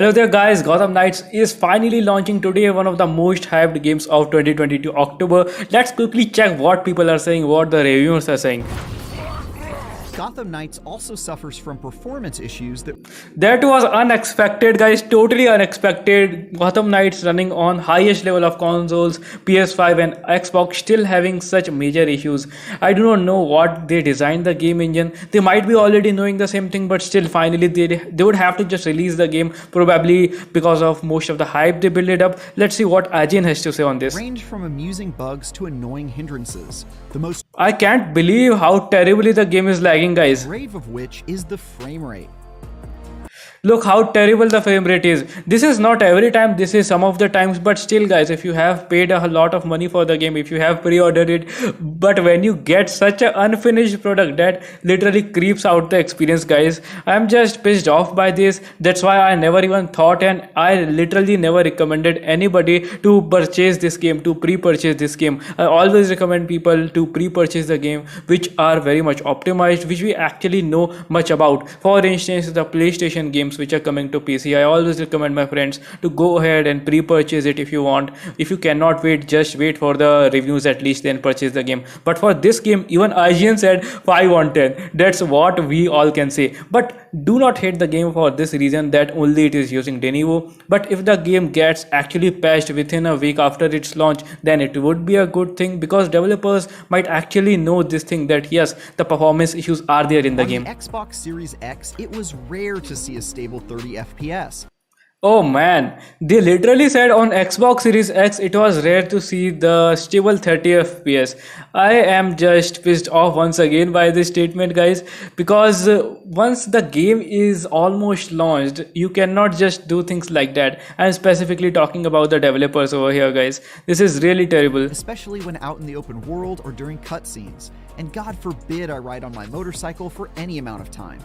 Hello there guys, Gotham Knights is finally launching today, one of the most hyped games of 2022 October. Let's quickly check what people are saying, what the reviewers are saying. Gotham Knights also suffers from performance issues That was unexpected, guys, totally unexpected. Gotham Knights running on highest level of consoles, PS5 and Xbox, still having such major issues. I do not know what they designed the game engine. They might be already knowing the same thing, but still finally they would have to just release the game, probably because of most of the hype they build it up. Let's see what Ajin has to say on this. range from amusing bugs to annoying hindrances. The most I can't believe how terribly the game is lagging, guys. grave of which is the frame rate. Look how terrible the frame rate is. This is not every time, this is some of the times, but still guys, if you have paid a lot of money for the game, if you have pre-ordered it, but when you get such an unfinished product, that literally creeps out the experience, guys. I'm just pissed off by this. That's why I never even thought, and I literally never recommended anybody to purchase this game, to pre-purchase this game. I always recommend people to pre-purchase the game which are very much optimized, which we actually know much about. For instance, the PlayStation games which are coming to PC, I always recommend my friends to go ahead and pre-purchase it if you want. If you cannot wait, just wait for the reviews at least, then purchase the game. But for this game, even IGN said 5 on 10. That's what we all can say. But do not hate the game for this reason, that only it is using Denuvo. But if the game gets actually patched within a week after its launch, then it would be a good thing, because developers might actually know this thing, that yes, the performance issues are there in the game. On the Xbox Series X, it was rare to see a stable 30 FPS. Oh man, they literally said on Xbox Series X it was rare to see the stable 30 FPS. I am just pissed off once again by this statement, guys, because once the game is almost launched, you cannot just do things like that. I'm specifically talking about the developers over here, guys. This is really terrible. Especially when out in the open world or during cutscenes. And God forbid I ride on my motorcycle for any amount of time.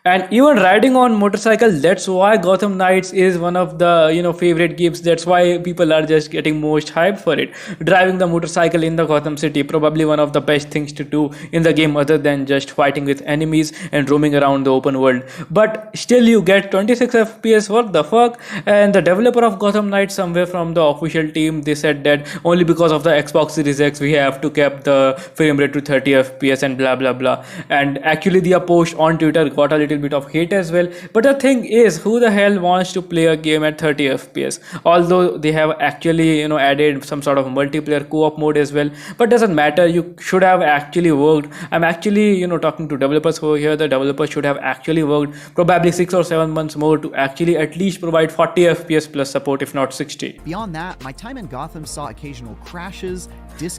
And even riding on motorcycle, that's why Gotham Knights is one of the favorite games. That's why people are just getting most hyped for it. Driving the motorcycle in the Gotham City, probably one of the best things to do in the game, other than just fighting with enemies and roaming around the open world. But still you get 26 FPS, what the fuck? And the developer of Gotham Knights, somewhere from the official team, they said that only because of the Xbox Series X we have to keep the frame rate to 30 FPS and blah blah blah. And actually their post on Twitter got a little bit of hate as well. But the thing is, who the hell wants to play a game at 30 FPS? Although they have actually added some sort of multiplayer co-op mode as well, but doesn't matter. You should have actually worked. I'm actually talking to developers over here. The developers should have actually worked probably 6 or 7 months more to actually at least provide 40 FPS plus support, if not 60. Beyond that, my time in Gotham saw occasional crashes,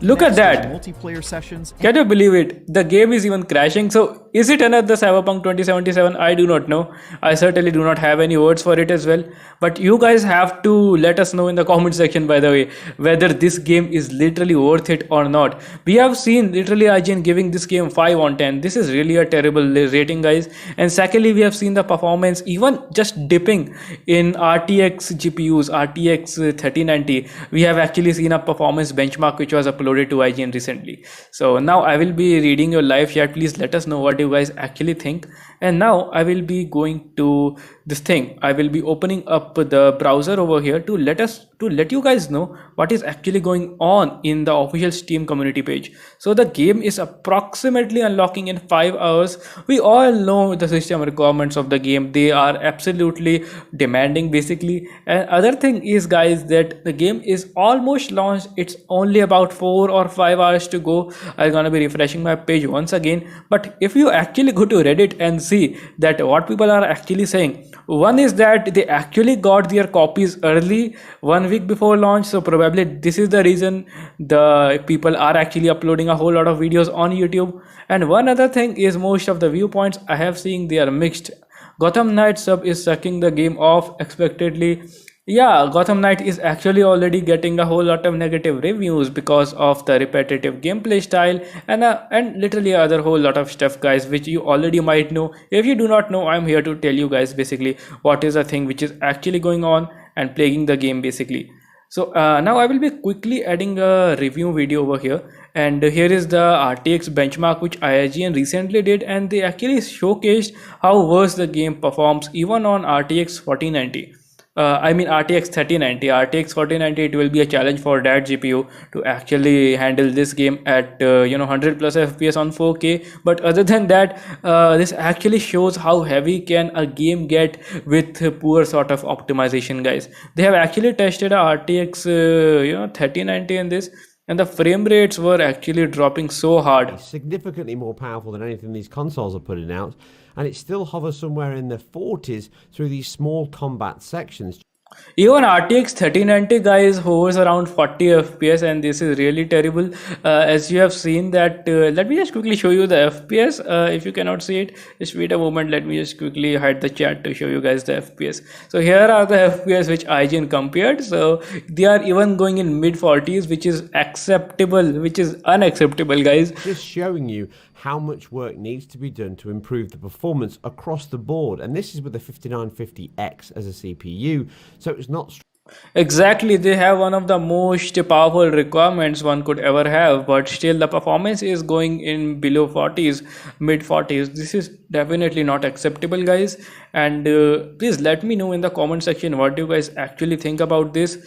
Look at disconnects that. during multiplayer sessions. Can you believe it? The game is even crashing. So is it another Cyberpunk 2077? I do not know. I certainly do not have any words for it as well. But you guys have to let us know in the comment section, by the way, whether this game is literally worth it or not. We have seen literally IGN giving this game 5 on 10. This is really a terrible rating, guys. And secondly, we have seen the performance even just dipping in RTX GPUs, RTX 3090. We have actually seen a performance benchmark which was uploaded to IGN recently. So now I will be reading your live chat. Please let us know what you guys actually think. And now I will be going to this thing. I will be opening up the browser over here to let you guys know what is actually going on in the official Steam community page. So the game is approximately unlocking in 5 hours. We all know the system requirements of the game. They are absolutely demanding basically. And other thing is, guys, that the game is almost launched. It's only about 4 or 5 hours to go. I'm gonna be refreshing my page once again. But if you actually go to Reddit and see that what people are actually saying, one is that they actually got their copies early 1 week before launch, so probably this is the reason the people are actually uploading a whole lot of videos on YouTube. And one other thing is, most of the viewpoints I have seen, they are mixed. Gotham Knight sub is sucking the game off expectedly. Yeah, Gotham Knight is actually already getting a whole lot of negative reviews because of the repetitive gameplay style and literally other whole lot of stuff, guys, which you already might know. If you do not know, I'm here to tell you guys basically what is the thing which is actually going on and plaguing the game basically. So now I will be quickly adding a review video over here, And here is the RTX benchmark which IGN recently did, and they actually showcased how worse the game performs even on RTX 4090. I mean RTX 3090. RTX 4090, it will be a challenge for that GPU to actually handle this game at 100 plus FPS on 4K. But other than that, this actually shows how heavy can a game get with poor sort of optimization, guys. They have actually tested a RTX 3090 in this, and the frame rates were actually dropping so hard. It's significantly more powerful than anything these consoles are putting out, and it still hovers somewhere in the 40s through these small combat sections. Even RTX 3090, guys, hovers around 40 FPS, and this is really terrible. As you have seen that, let me just quickly show you the FPS. If you cannot see it, just wait a moment. Let me just quickly hide the chat to show you guys the FPS. So here are the FPS which IGN compared. So they are even going in mid 40s, which is acceptable, which is unacceptable, guys. Just showing you how much work needs to be done to improve the performance across the board, and this is with the 5950X as a CPU, so it's not Exactly, they have one of the most powerful requirements one could ever have, but still the performance is going in below 40s, mid 40s. This is definitely not acceptable, guys. And please let me know in the comment section what you guys actually think about this.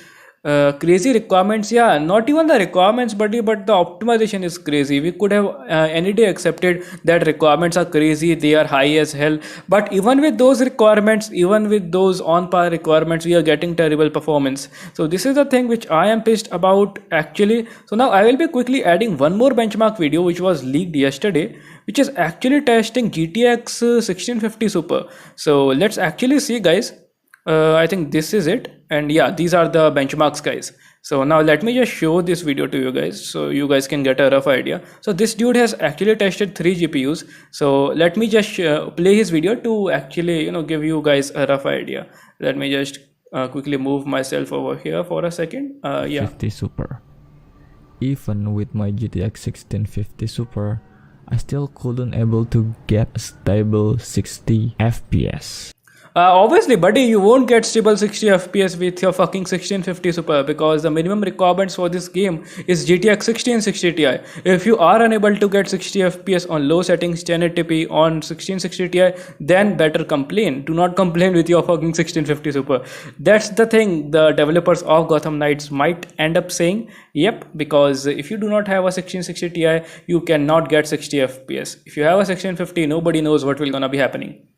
Crazy requirements, yeah, not even the requirements, but the optimization is crazy. We could have any day accepted that requirements are crazy, they are high as hell, but even with those requirements, even with those on par requirements, we are getting terrible performance. So this is the thing which I am pissed about actually. So now I will be quickly adding one more benchmark video which was leaked yesterday, which is actually testing GTX 1650 Super. So let's actually see, guys. I think this is it, and yeah, these are the benchmarks, guys. So now let me just show this video to you guys so you guys can get a rough idea. So this dude has actually tested 3 GPUs. So let me just play his video to actually give you guys a rough idea. Let me just quickly move myself over here for a second. Yeah, 50 Super. Even with my GTX 1650 Super, I still couldn't able to get a stable 60 FPS. Obviously, buddy, you won't get stable 60 FPS with your fucking 1650 Super, because the minimum requirements for this game is GTX 1660 Ti. If you are unable to get 60 FPS on low settings 1080p on 1660 Ti, then better complain. Do not complain with your fucking 1650 Super. That's the thing the developers of Gotham Knights might end up saying. Yep, because if you do not have a 1660 Ti, you cannot get 60 FPS. If you have a 1650, nobody knows what will gonna be happening.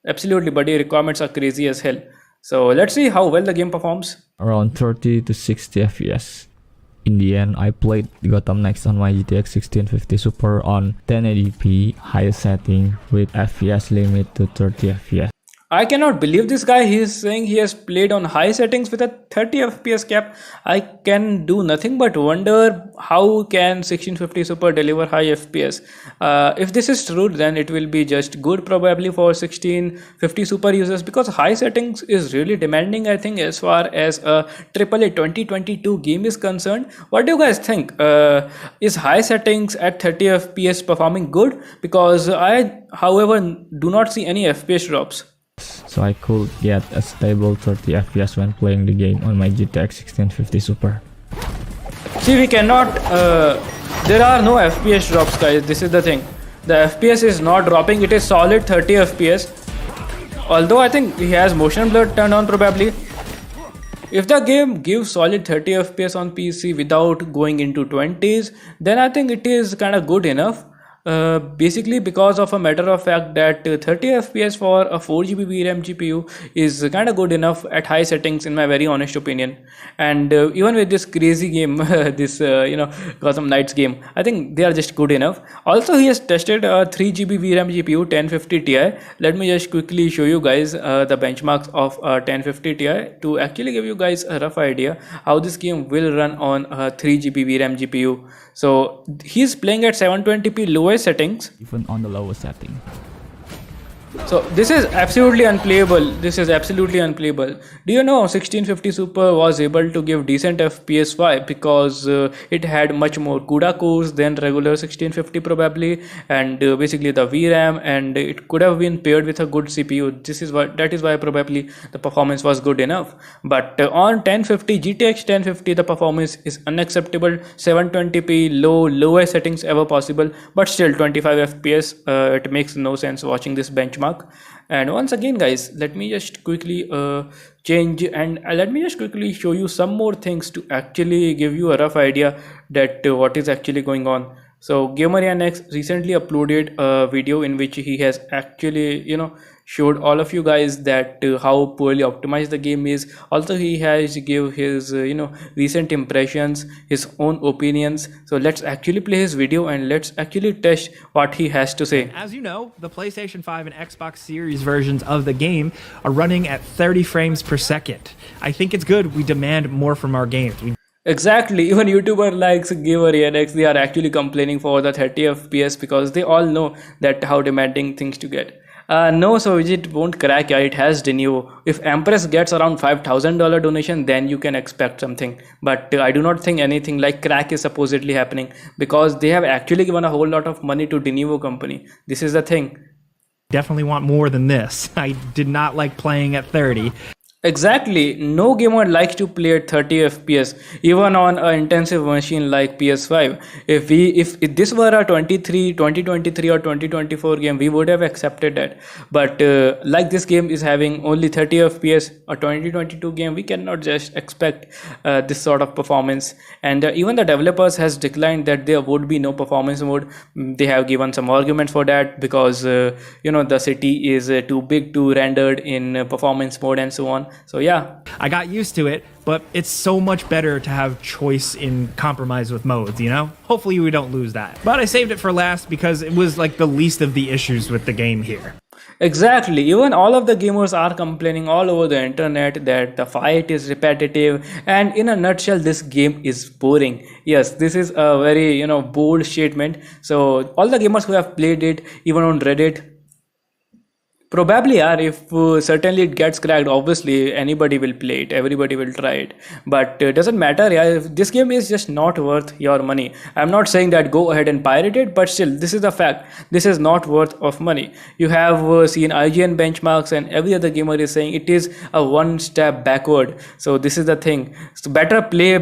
Absolutely, buddy, requirements are crazy as hell. So let's see how well the game performs. Around 30 to 60 FPS. In the end, I played Gotham Knights on my GTX 1650 Super on 1080p high setting with FPS limit to 30 FPS. I cannot believe this guy. He is saying he has played on high settings with a 30 FPS cap. I can do nothing but wonder how can 1650 Super deliver high FPS. If this is true, then it will be just good probably for 1650 Super users, because high settings is really demanding, I think, as far as a AAA 2022 game is concerned. What do you guys think? Is high settings at 30 FPS performing good? Because I, however, do not see any FPS drops. So I could get a stable 30 FPS when playing the game on my GTX 1650 Super. See, we cannot, there are no FPS drops, guys. This is the thing. The FPS is not dropping, it is solid 30 FPS. Although I think he has motion blur turned on probably. If the game gives solid 30 FPS on PC without going into 20s, then I think it is kind of good enough. Basically because of a matter of fact that 30 FPS for a 4GB VRAM GPU is kind of good enough at high settings, in my very honest opinion. And even with this crazy game, this Gotham Knights game, I think they are just good enough. Also, he has tested a 3GB VRAM GPU 1050 Ti. Let me just quickly show you guys the benchmarks of 1050 Ti to actually give you guys a rough idea how this game will run on a 3GB VRAM GPU. So he's playing at 720p lowest settings. Even on the lowest setting. So this is absolutely unplayable. This is absolutely unplayable. Do you know 1650 Super was able to give decent FPS? Why? Because it had much more CUDA cores than regular 1650 probably, and basically the VRAM, and it could have been paired with a good CPU. That is why probably the performance was good enough. But on 1050 GTX 1050, the performance is unacceptable. 720p lowest settings ever possible, but still 25 FPS. It makes no sense watching this benchmark. And once again guys, let me just quickly change, and let me just quickly show you some more things to actually give you a rough idea that what is actually going on. So GamerNX recently uploaded a video in which he has actually showed all of you guys that how poorly optimized the game is. Also he has give his recent impressions, his own opinions. So let's actually play his video and let's actually test what he has to say. As you know, the PlayStation 5 and Xbox Series versions of the game are running at 30 frames per second. I think it's good we demand more from our games. Exactly, even YouTuber likes GamerNX, they are actually complaining for the 30 FPS because they all know that how demanding things to get. No, so it won't crack. Yeah, it has Denuvo. If Empress gets around $5,000 donation, then you can expect something. But I do not think anything like crack is supposedly happening because they have actually given a whole lot of money to Denuvo company. This is the thing. Definitely want more than this. I did not like playing at 30. Exactly, no gamer likes to play at 30 FPS even on an intensive machine like PS5. If this were a 2023 or 2024 game, we would have accepted that. But like this game is having only 30 FPS, a 2022 game, we cannot just expect this sort of performance. And even the developers has declined that there would be no performance mode. They have given some arguments for that because the city is too big to rendered in performance mode and so on. So yeah, I got used to it, but it's so much better to have choice in compromise with modes, Hopefully we don't lose that. But I saved it for last because it was like the least of the issues with the game here. Exactly, even all of the gamers are complaining all over the internet that the fight is repetitive, and in a nutshell this game is boring. Yes, this is a very bold statement. So all the gamers who have played it, even on Reddit, probably are. If certainly it gets cracked, obviously anybody will play it, everybody will try it, but it doesn't matter. Yeah, if this game is just not worth your money. I'm not saying that go ahead and pirate it, but still this is the fact. This is not worth of money. You have seen IGN benchmarks and every other gamer is saying it is a one step backward. So this is the thing. So better play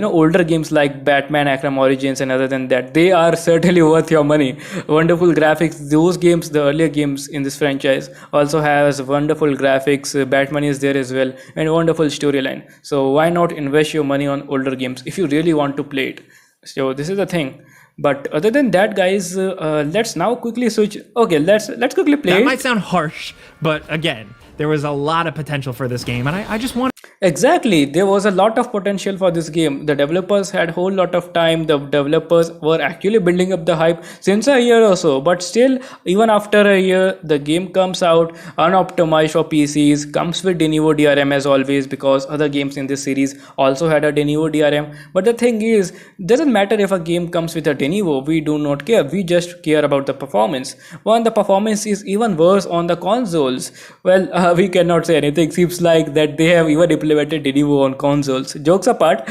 older games like Batman Arkham Origins, and other than that they are certainly worth your money. Wonderful graphics, those games, the earlier games in this franchise also has wonderful graphics. Batman is there as well, and wonderful storyline. So why not invest your money on older games if you really want to play it? So this is the thing. But other than that guys, let's now quickly switch. Okay, let's quickly play that it. Might sound harsh, but again, there was a lot of potential for this game, and I just want. Exactly, there was a lot of potential for this game. The developers had a whole lot of time. The developers were actually building up the hype since a year or so, but still even after a year the game comes out unoptimized for PCs, comes with Denuvo DRM as always, because other games in this series also had a Denuvo DRM. But the thing is, doesn't matter if a game comes with a Denuvo, we do not care. We just care about the performance. When the performance is even worse on the consoles, well, we cannot say anything. Seems like that they have even implemented Denuvo on consoles. Jokes apart,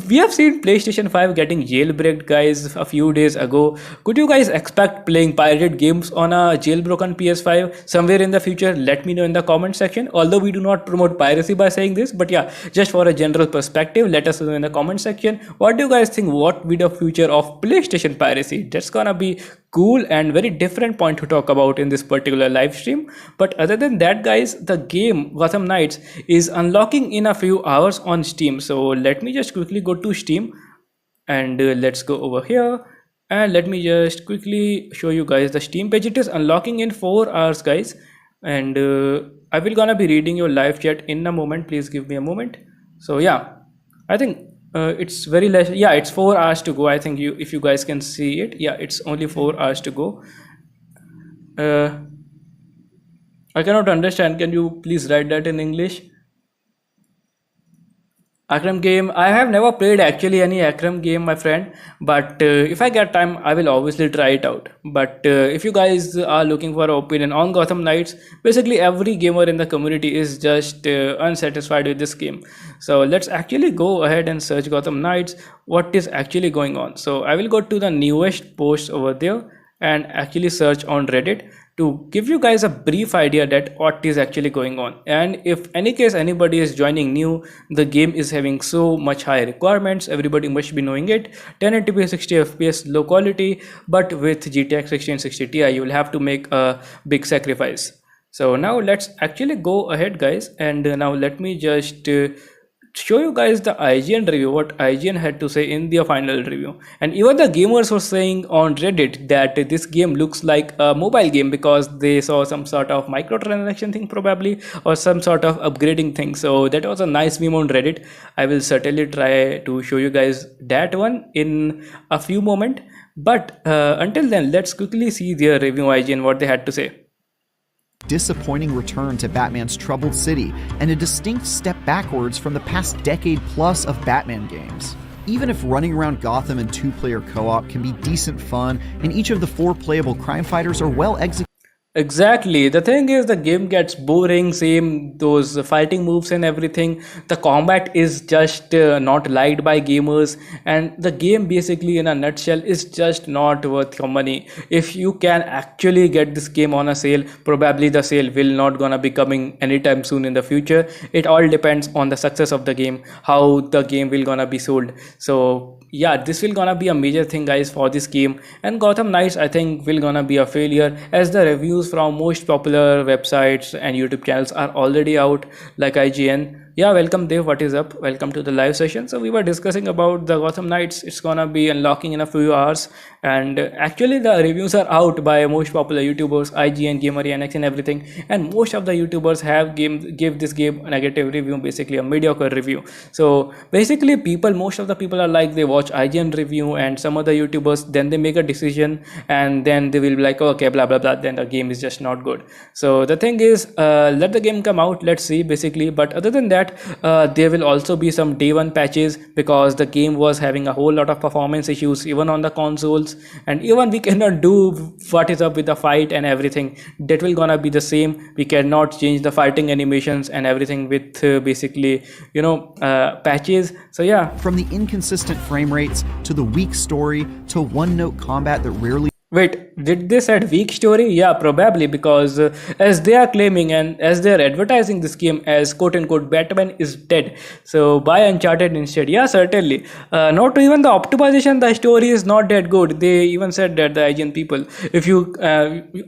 we have seen PlayStation 5 getting jailbreaked guys a few days ago. Could you guys expect playing pirated games on a jailbroken PS5 somewhere in the future? Let me know in the comment section. Although we do not promote piracy by saying this, but yeah, just for a general perspective, let us know in the comment section. What do you guys think? What will be the future of PlayStation piracy? That's gonna be cool and very different point to talk about in this particular live stream. But other than that guys, the game Gotham Knights is unlocking in a few hours on Steam. So let me just quickly go to Steam, and let's go over here, and let me just quickly show you guys the Steam page. It is unlocking in 4 hours guys, and I will gonna be reading your live chat in a moment. Please give me a moment. So yeah, I think it's very less. Yeah, it's 4 hours to go. I think if you guys can see it, yeah, it's only 4 hours to go. I cannot understand. Can you please write that in English? Akram game. I have never played actually any Akram game, my friend. But if I get time, I will obviously try it out. But if you guys are looking for an opinion on Gotham Knights, basically every gamer in the community is just unsatisfied with this game. So let's actually go ahead and search Gotham Knights. What is actually going on? So I will go to the newest post over there and actually search on Reddit to give you guys a brief idea that what is actually going on. And if any case anybody is joining new, the game is having so much high requirements, everybody must be knowing it. 1080p 60 fps low quality, but with GTX 1660 Ti you will have to make a big sacrifice. So now let's actually go ahead guys, and now let me just show you guys the IGN review, what IGN had to say in their final review. And even the gamers were saying on Reddit that this game looks like a mobile game because they saw some sort of microtransaction thing probably, or some sort of upgrading thing. So that was a nice meme on Reddit. I will certainly try to show you guys that one in a few moments. But until then, let's quickly see their review IGN, what they had to say. Disappointing return to Batman's troubled city, and a distinct step backwards from the past decade plus of Batman games. Even if running around Gotham in two-player co-op can be decent fun, and each of the 4 playable crime fighters are well executed. Exactly. The thing is, the game gets boring, same those fighting moves and everything. The combat is just not liked by gamers, and the game basically in a nutshell is just not worth your money. If you can actually get this game on a sale, probably the sale will not gonna be coming anytime soon in the future. It all depends on the success of the game, how the game will gonna be sold. So yeah, this will gonna be a major thing guys for this game. And Gotham Knights I think will gonna be a failure, as the reviews from most popular websites and YouTube channels are already out, like IGN. Yeah, welcome Dev, what is up? Welcome to the live session. So we were discussing about the Gotham Knights. It's gonna be unlocking in a few hours, and actually the reviews are out by most popular YouTubers, IGN, Gamer NX and everything. And most of the YouTubers have give this game a negative review, basically a mediocre review. So basically most of the people are like, they watch IGN review and some other YouTubers, then they make a decision, and then they will be like, okay, blah blah blah, then the game is just not good. So the thing is, let the game come out, let's see basically. But other than that, there will also be some day one patches, because the game was having a whole lot of performance issues even on the consoles, and even we cannot do what is up with the fight and everything. That will gonna be the same. We cannot change the fighting animations and everything with basically patches. So yeah, From the inconsistent frame rates to the weak story to one-note combat that rarely. wait, did they said weak story? Yeah, probably, because as they are claiming and as they are advertising this game as quote unquote Batman is dead, so buy Uncharted instead. Yeah, certainly. Not even the optimization, the story is not that good. They even said that, the IGN people. If you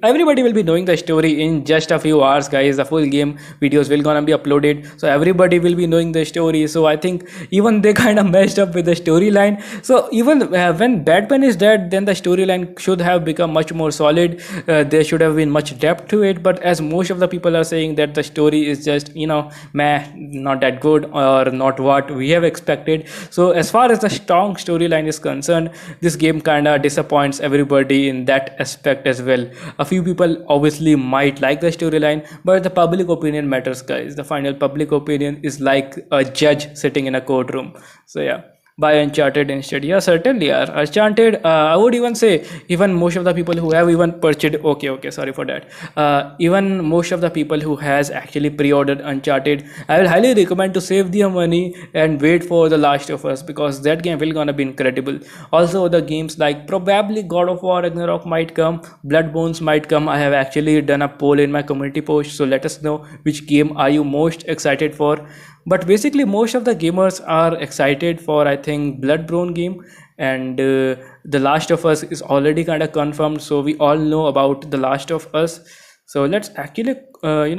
everybody will be knowing the story in just a few hours guys. The full game videos will gonna be uploaded, so everybody will be knowing the story. So I think even they kind of messed up with the storyline. So even when Batman is dead, then the storyline should have become much more solid. There should have been much depth to it, but as most of the people are saying that the story is just meh, not that good, or not what we have expected. So as far as the strong storyline is concerned, this game kind of disappoints everybody in that aspect as well. A few people obviously might like the storyline, but the public opinion matters guys. The final public opinion is like a judge sitting in a courtroom. So yeah, buy Uncharted instead. Yeah, certainly are. Uncharted, I would even say, even most of the people who have even purchased, okay, sorry for that. Even most of the people who has actually pre-ordered Uncharted, I will highly recommend to save their money and wait for The Last of Us, because that game will gonna be incredible. Also, the games like probably God of War Ragnarok might come, Bloodborne might come. I have actually done a poll in my community post, so let us know which game are you most excited for. But basically most of the gamers are excited for, I think, Bloodborne game, and The Last of Us is already kind of confirmed, so we all know about The Last of Us. So let's actually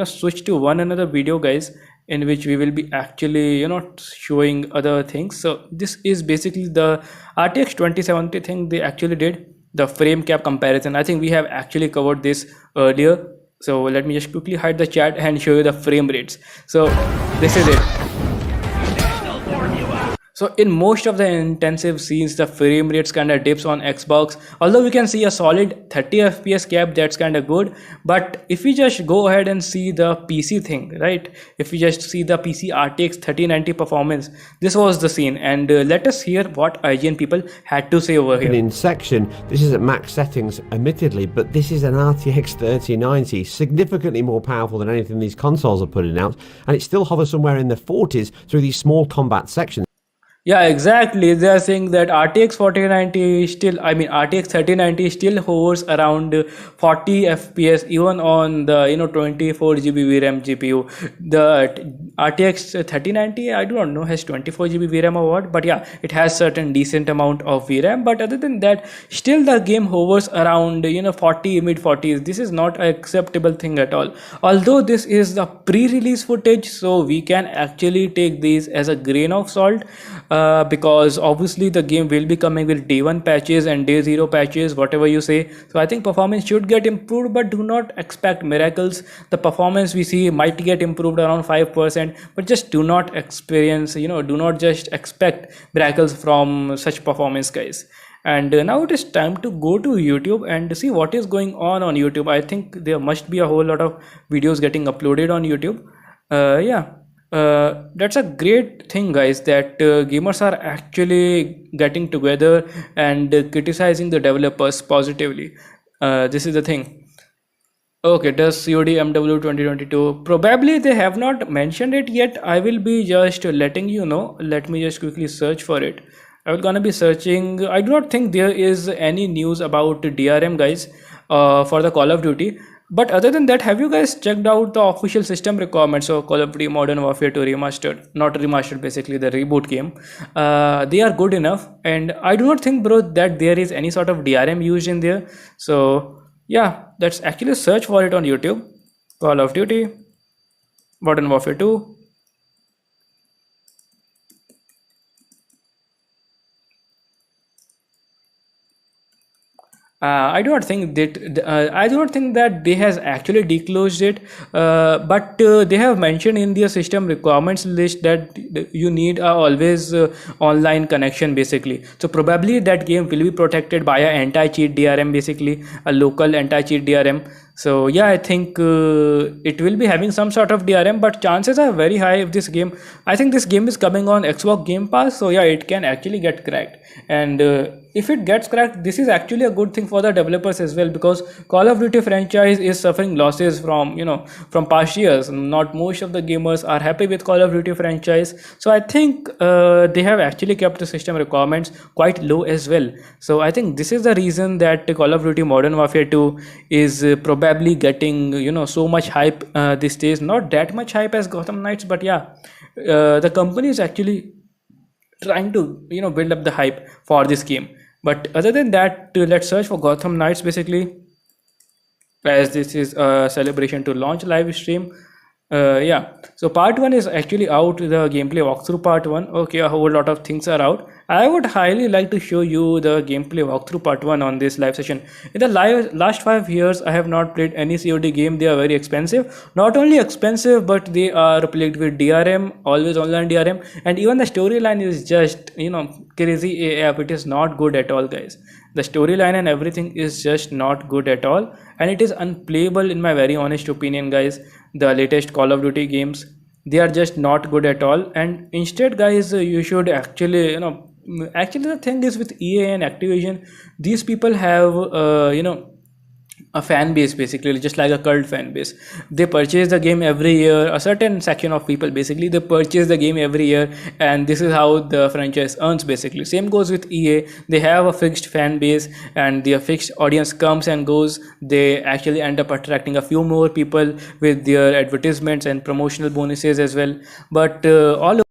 switch to one another video guys, in which we will be actually showing other things. So this is basically the RTX 2070 thing they actually did, the frame cap comparison. I think we have actually covered this earlier. So let me just quickly hide the chat and show you the frame rates. So this is it. So in most of the intensive scenes, the frame rates kind of dips on Xbox. Although we can see a solid 30 FPS cap, that's kind of good. But if we just go ahead and see the PC thing, right? If we just see the PC RTX 3090 performance, this was the scene. And let us hear what IGN people had to say over here. In section, this is at max settings, admittedly, but this is an RTX 3090, significantly more powerful than anything these consoles are putting out, and it still hovers somewhere in the 40s through these small combat sections. Yeah, exactly. They are saying that RTX 4090 still, I mean RTX 3090 still hovers around 40 FPS even on the 24 GB VRAM GPU. The RTX 3090, I do not know, has 24 GB VRAM or what, but yeah, it has certain decent amount of VRAM. But other than that, still the game hovers around 40 mid 40s. This is not an acceptable thing at all. Although this is the pre-release footage, so we can actually take these as a grain of salt. Because obviously the game will be coming with day 1 patches and day 0 patches, whatever you say. So I think performance should get improved, but do not expect miracles. The performance we see might get improved around 5%, but just do not experience, do not just expect miracles from such performance, guys. And now it is time to go to YouTube and see what is going on YouTube. I think there must be a whole lot of videos getting uploaded on YouTube. Yeah. That's a great thing, guys, that gamers are actually getting together and criticizing the developers positively. This is the thing. Okay, does COD MW 2022? Probably they have not mentioned it yet. I will be just letting you know. Let me just quickly search for it. I will gonna be searching. I do not think there is any news about DRM, guys, for the Call of Duty. But other than that, have you guys checked out the official system requirements of Call of Duty Modern Warfare 2 Remastered? Not remastered, basically the reboot game. They are good enough, and I do not think, bro, that there is any sort of DRM used in there. So yeah, let's actually search for it on YouTube. Call of Duty Modern Warfare 2. I do not think that I do not think that they has actually declosed it, but they have mentioned in their system requirements list that you need a always online connection, basically. So probably that game will be protected by a anti-cheat DRM, basically a local anti-cheat DRM. So yeah, I think it will be having some sort of DRM, but chances are very high if this game. I think this game is coming on Xbox Game Pass, so yeah, it can actually get cracked. And if it gets cracked, this is actually a good thing for the developers as well, because Call of Duty franchise is suffering losses from from past years. Not most of the gamers are happy with Call of Duty franchise, so I think they have actually kept the system requirements quite low as well. So I think this is the reason that Call of Duty Modern Warfare 2 is probably getting so much hype these days. Not that much hype as Gotham Knights, but yeah, the company is actually trying to build up the hype for this game. But other than that, let's search for Gotham Knights, basically, as this is a celebration to launch live stream. Yeah, so part 1 is actually out, the gameplay walkthrough part 1. Okay, a whole lot of things are out. I would highly like to show you the gameplay walkthrough part 1 on this live session. In the last 5 years, I have not played any COD game. They are very expensive. Not only expensive, but they are plagued with DRM, always online DRM, and even the storyline is just crazy AF. It is not good at all, guys. The storyline and everything is just not good at all, and it is unplayable in my very honest opinion, guys. The latest Call of Duty games, they are just not good at all. And instead, guys, you should actually actually the thing is with EA and Activision, these people have a fan base, basically, just like a cult fan base. They purchase the game every year. A certain section of people, basically, they purchase the game every year, and this is how the franchise earns, basically. Same goes with EA. They have a fixed fan base, and their fixed audience comes and goes. They actually end up attracting a few more people with their advertisements and promotional bonuses as well. But all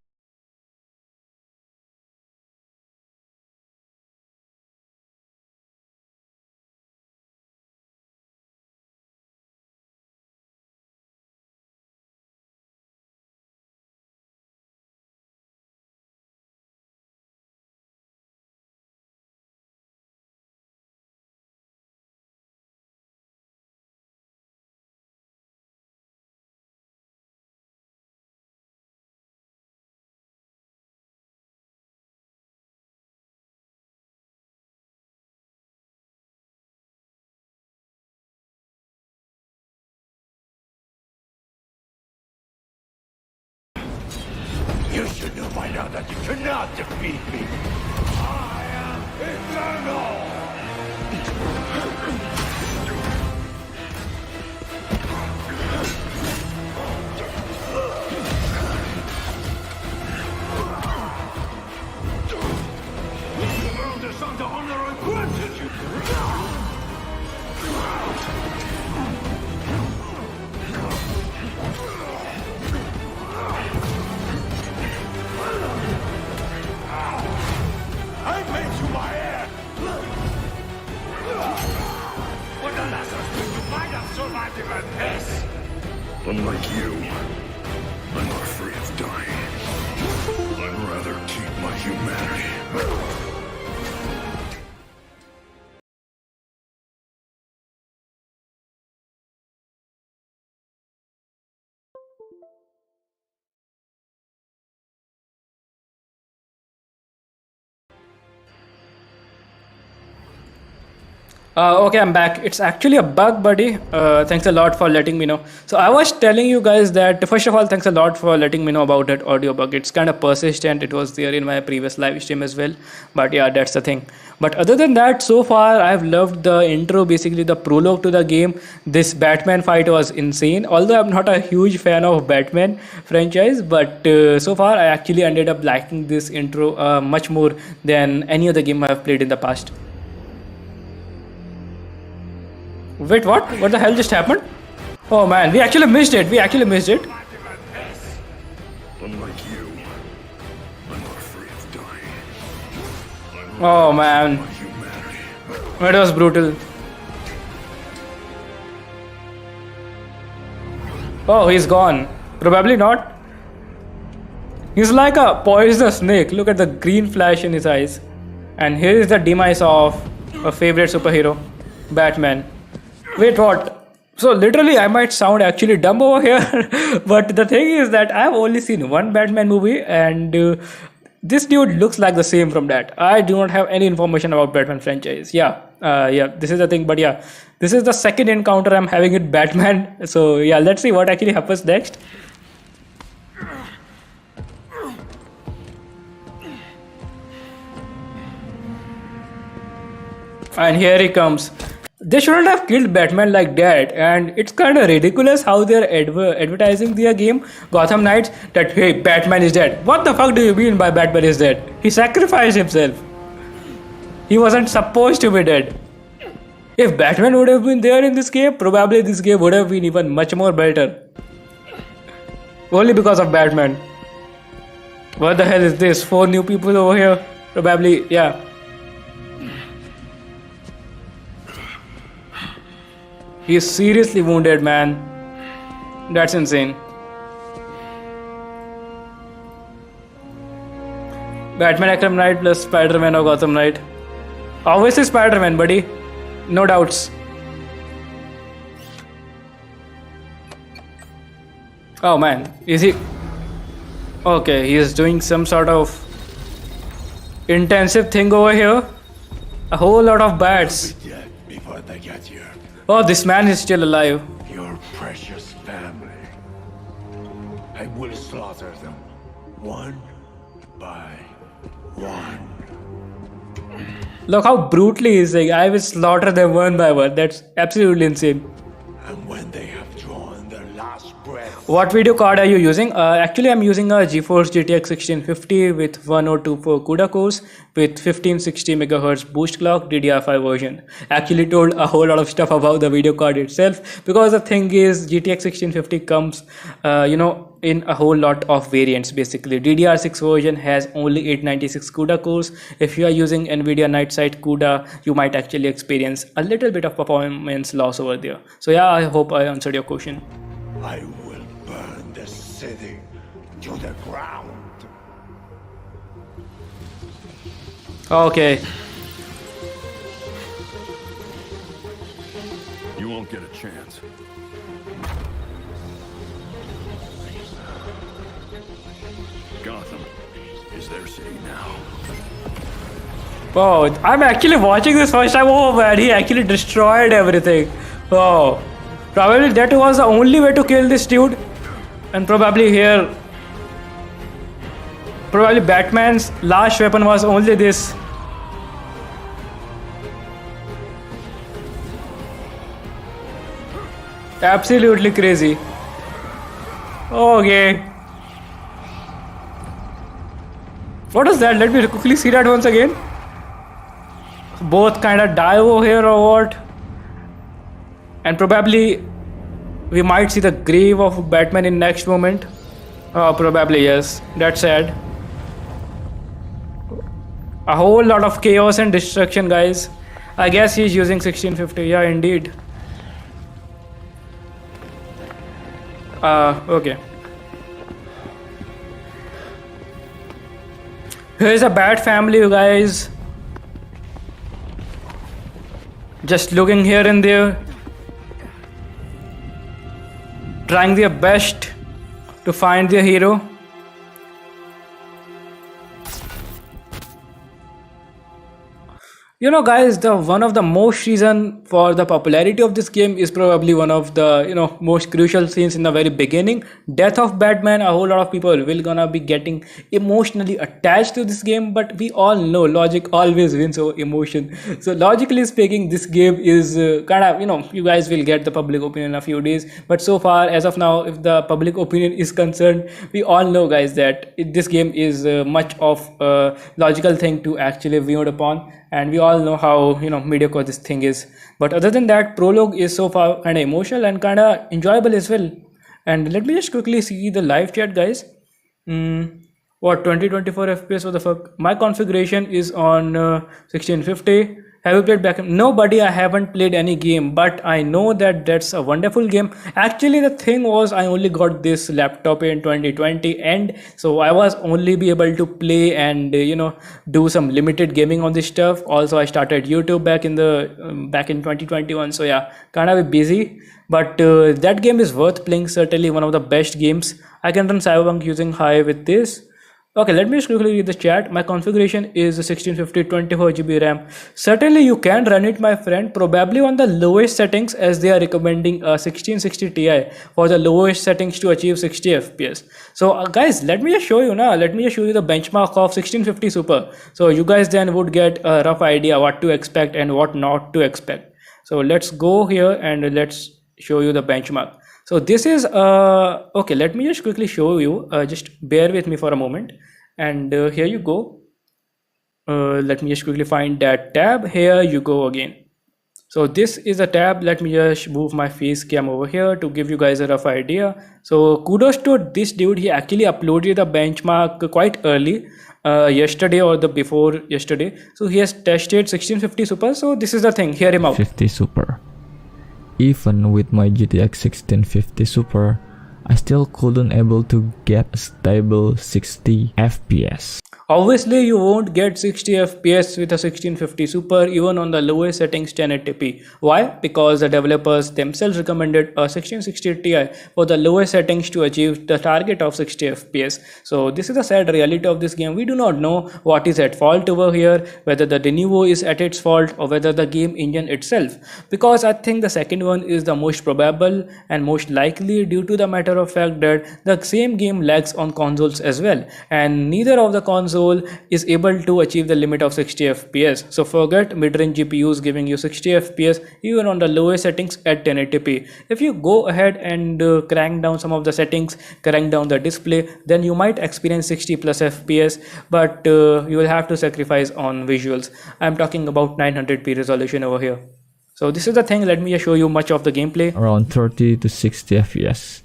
You should know by now that you cannot defeat me. I am eternal! The world is under honor and gratitude! I made you my heir! What the last of you might have survived even this! Unlike you, I'm not afraid of dying. I'd rather keep my humanity. Okay, I'm back. It's actually a bug, buddy. Thanks a lot for letting me know. So I was telling you guys that, first of all, thanks a lot for letting me know about that audio bug. It's kind of persistent. It was there in my previous live stream as well. But yeah, that's the thing. But other than that, so far, I've loved the intro, basically the prologue to the game. This Batman fight was insane. Although I'm not a huge fan of Batman franchise, but so far, I actually ended up liking this intro much more than any other game I've played in the past. Wait, what? What the hell just happened? Oh man, we actually missed it. Unlike you, I'm not afraid of dying. Oh man, My humanity. it was brutal. Oh, he's gone. Probably not. He's like a poisonous snake. Look at the green flash in his eyes. And here is the demise of a favorite superhero, Batman. Wait, what? So literally I might sound actually dumb over here, but the thing is that I've only seen one Batman movie, and this dude looks like the same from that. I do not have any information about Batman franchise. Yeah, this is the thing. But yeah, this is the second encounter I'm having with Batman. So yeah, let's see what actually happens next. And here he comes. They shouldn't have killed Batman like that, and it's kind of ridiculous how they're advertising their game, Gotham Knights, that hey, Batman is dead. What the fuck do you mean by Batman is dead? He sacrificed himself. He wasn't supposed to be dead. If Batman would have been there in this game, probably this game would have been even much more better. Only because of Batman. What the hell is this? 4 new people over here? Probably, yeah. He's seriously wounded, man. That's insane. Batman Arkham Knight plus Spider-Man or Gotham Knight. Obviously Spider-Man, buddy. No doubts. Oh man, is he... Okay, he is doing some sort of intensive thing over here. A whole lot of bats. Dead before they get here. Oh, this man is still alive. Your precious family. I will slaughter them one by one. Look how brutally he's saying, I will slaughter them one by one. That's absolutely insane. And when they have drawn their last breath, What video card are you using? Actually, I'm using a GeForce GTX 1650 with 1024 CUDA cores with 1560 MHz boost clock DDR5 version. Actually told a whole lot of stuff about the video card itself, because the thing is GTX 1650 comes, in a whole lot of variants. Basically, DDR6 version has only 896 CUDA cores. If you are using NVIDIA Nightside CUDA, you might actually experience a little bit of performance loss over there. So yeah, I hope I answered your question. I will burn the city to the ground. Okay. You won't get a chance. Gotham is their city now. Oh, I'm actually watching this first time. Oh man, he actually destroyed everything. Oh, probably that was the only way to kill this dude. And probably here. Probably Batman's last weapon was only this. Absolutely crazy. Okay. What is that? Let me quickly see that once again. Both kind of die over here or what? And probably we might see the grave of Batman in next moment. Probably yes. That's sad. A whole lot of chaos and destruction, guys. I guess he's using 1650. Yeah, indeed. Okay. Here's a Bat family, you guys. Just looking here and there, trying their best to find their hero. You know, guys, the one of the most reason for the popularity of this game is probably one of the most crucial scenes in the very beginning, death of Batman. A whole lot of people will gonna be getting emotionally attached to this game, but we all know logic always wins over emotion. So logically speaking, this game is kind of, you guys will get the public opinion in a few days, but so far as of now, if the public opinion is concerned, we all know, guys, that this game is much of a logical thing to actually viewed upon. And we all know how mediocre this thing is. But other than that, prologue is so far kind of emotional and kind of enjoyable as well. And let me just quickly see the live chat, guys. What 2024 FPS? What the fuck? My configuration is on 1650. Have you played back? No, buddy, I haven't played any game, but I know that that's a wonderful game. Actually, the thing was, I only got this laptop in 2020, and so I was only be able to play and do some limited gaming on this stuff. Also, I started YouTube back in 2021, so yeah, kind of busy. But that game is worth playing. Certainly one of the best games. I can run Cyberpunk using high with this. Okay, let me just quickly read the chat. My configuration is 1650, 24 GB RAM. Certainly you can run it, my friend, probably on the lowest settings, as they are recommending a 1660 Ti for the lowest settings to achieve 60 FPS. So guys, let me just show you now. Let me just show you the benchmark of 1650 Super. So you guys then would get a rough idea what to expect and what not to expect. So let's go here and let's show you the benchmark. So this is okay, let me just quickly show you, just bear with me for a moment, and here you go. Let me just quickly find that tab. Here you go again. So this is a tab. Let me just move my face cam over here to give you guys a rough idea. So kudos to this dude, he actually uploaded the benchmark quite early, yesterday or the before yesterday. So he has tested 1650 Super. So this is the thing, hear him out. 50 Super. Even with my GTX 1650 Super, I still couldn't able to get a stable 60 FPS. Obviously, you won't get 60 FPS with a 1650 Super even on the lowest settings 1080p. Why? Because the developers themselves recommended a 1660 Ti for the lowest settings to achieve the target of 60 FPS. So this is the sad reality of this game. We do not know what is at fault over here, whether the de novo is at its fault or whether the game engine itself. Because I think the second one is the most probable and most likely, due to the matter of fact that the same game lags on consoles as well, and neither of the console is able to achieve the limit of 60 FPS. So forget mid-range GPUs giving you 60 FPS even on the lowest settings at 1080p. If you go ahead and crank down some of the settings, crank down the display, then you might experience 60 plus FPS, but you will have to sacrifice on visuals. I'm talking about 900p resolution over here. So this is the thing. Let me show you much of the gameplay. Around 30 to 60 FPS.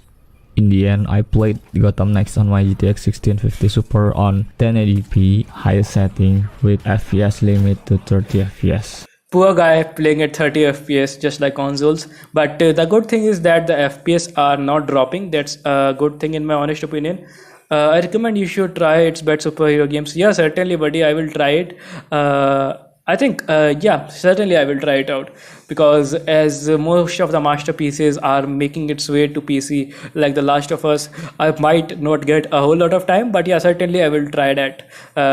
In the end, I played Gotham Knights on my GTX 1650 Super on 1080p high setting with FPS limit to 30 FPS. Poor guy playing at 30 FPS just like consoles. But the good thing is that the FPS are not dropping. That's a good thing in my honest opinion. I recommend you should try its best superhero games. Yeah, certainly, buddy, I will try it. I think, yeah, certainly I will try it out, because as most of the masterpieces are making its way to PC, like The Last of Us, I might not get a whole lot of time, but yeah, certainly I will try that,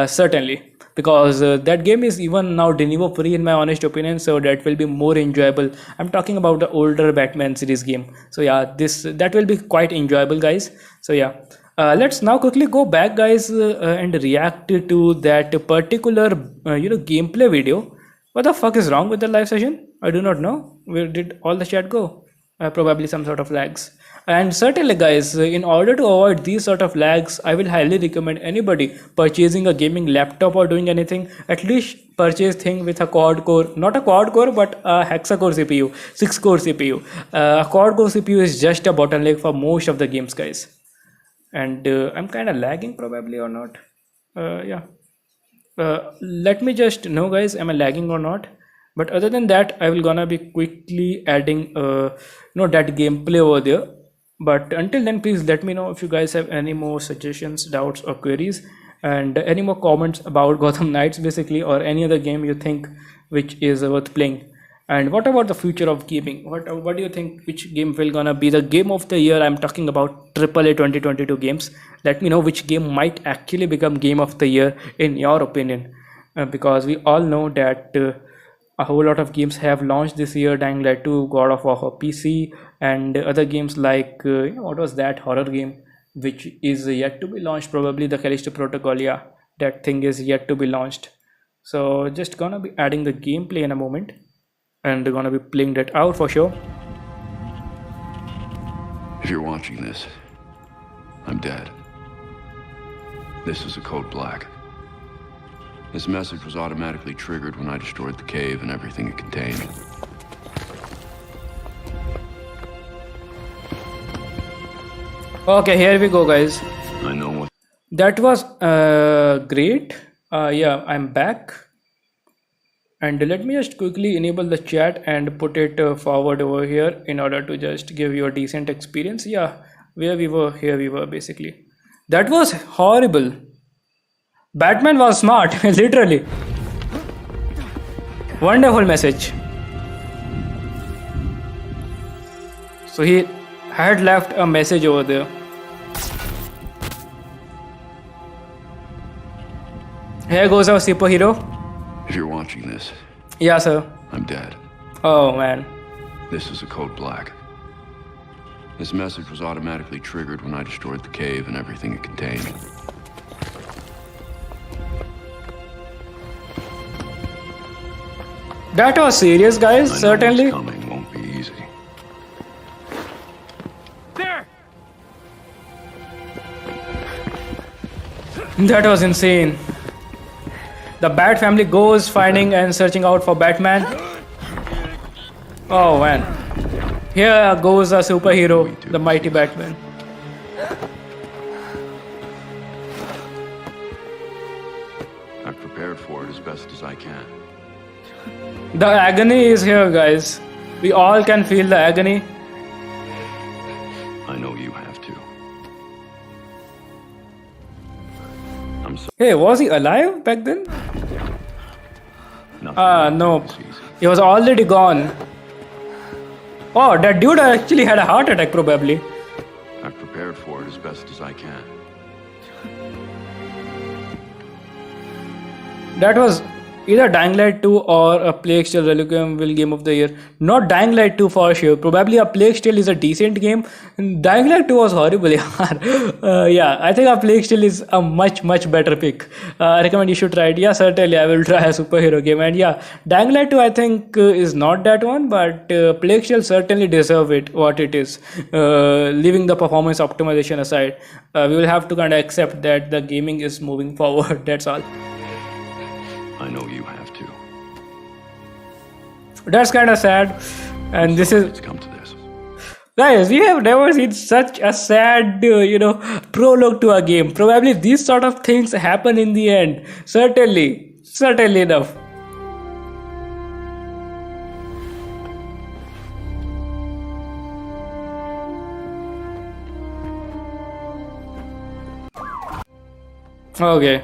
certainly, because that game is even now de novo free in my honest opinion, so that will be more enjoyable. I'm talking about the older Batman series game. So yeah, that will be quite enjoyable, guys. So yeah, Let's now quickly go back, guys, and react to that particular gameplay video. What the fuck is wrong with the live session? I do not know. Where did all the chat go? Probably some sort of lags. And certainly, guys, in order to avoid these sort of lags, I will highly recommend anybody purchasing a gaming laptop or doing anything, at least purchase thing with a quad core, not a quad core, but a hexa-core CPU, 6-core CPU. A quad core CPU is just a bottleneck for most of the games, guys. And I'm kind of lagging probably or not. Yeah. Let me just know, guys, am I lagging or not? But other than that, I will gonna be quickly adding that gameplay over there. But until then, please let me know if you guys have any more suggestions, doubts or queries, and any more comments about Gotham Knights basically, or any other game you think which is worth playing. And what about the future of gaming? What do you think, which game will gonna be the game of the year? I'm talking about AAA 2022 games. Let me know which game might actually become game of the year in your opinion, because we all know that a whole lot of games have launched this year. Dying Light 2, God of War for PC, and other games like what was that horror game which is yet to be launched, probably the Callisto Protocol. Yeah, that thing is yet to be launched. So just gonna be adding the gameplay in a moment, and gonna be playing that out for sure. If you're watching this, I'm dead. This is a code black. This message was automatically triggered when I destroyed the cave and everything it contained. Okay, here we go, guys. I know what. That was great. Yeah, I'm back. And let me just quickly enable the chat and put it forward over here in order to just give you a decent experience. Yeah, where we were, here we were basically. That was horrible. Batman was smart, literally. Wonderful message. So he had left a message over there. Here goes our superhero. If you're watching this, Yeah, sir. I'm dead. Oh man. This is a code black. This message was automatically triggered when I destroyed the cave and everything it contained. That was serious, guys. I know Certainly. what's coming won't be easy. There! That was insane. The Bat family goes finding and searching out for Batman. Oh man. Here goes a superhero, the mighty Batman. I've prepared for it as best as I can. The agony is here, guys. We all can feel the agony. I know you have to. I'm sorry. Hey, was he alive back then? No. This easy. He was already gone. Oh, that dude actually had a heart attack probably. I've prepared for it as best as I can. That was either Dying Light 2 or a Plague Tale Reliquim will game of the year. Not Dying Light 2 for sure. Probably a Plague Tale is a decent game. Dying Light 2 was horrible. Yeah, I think a Plague Tale is a much better pick. I recommend you should try it. Yeah, certainly I will try a superhero game. And yeah, Dying Light 2 I think is not that one, but Plague Tale certainly deserve it what it is. Leaving the performance optimization aside, we will have to kind of accept that the gaming is moving forward. That's all. I know you have to. That's kind of sad, and this is, It's come to this. guys, we have never seen such a sad prologue to a game. Probably these sort of things happen in the end. Certainly enough. Okay.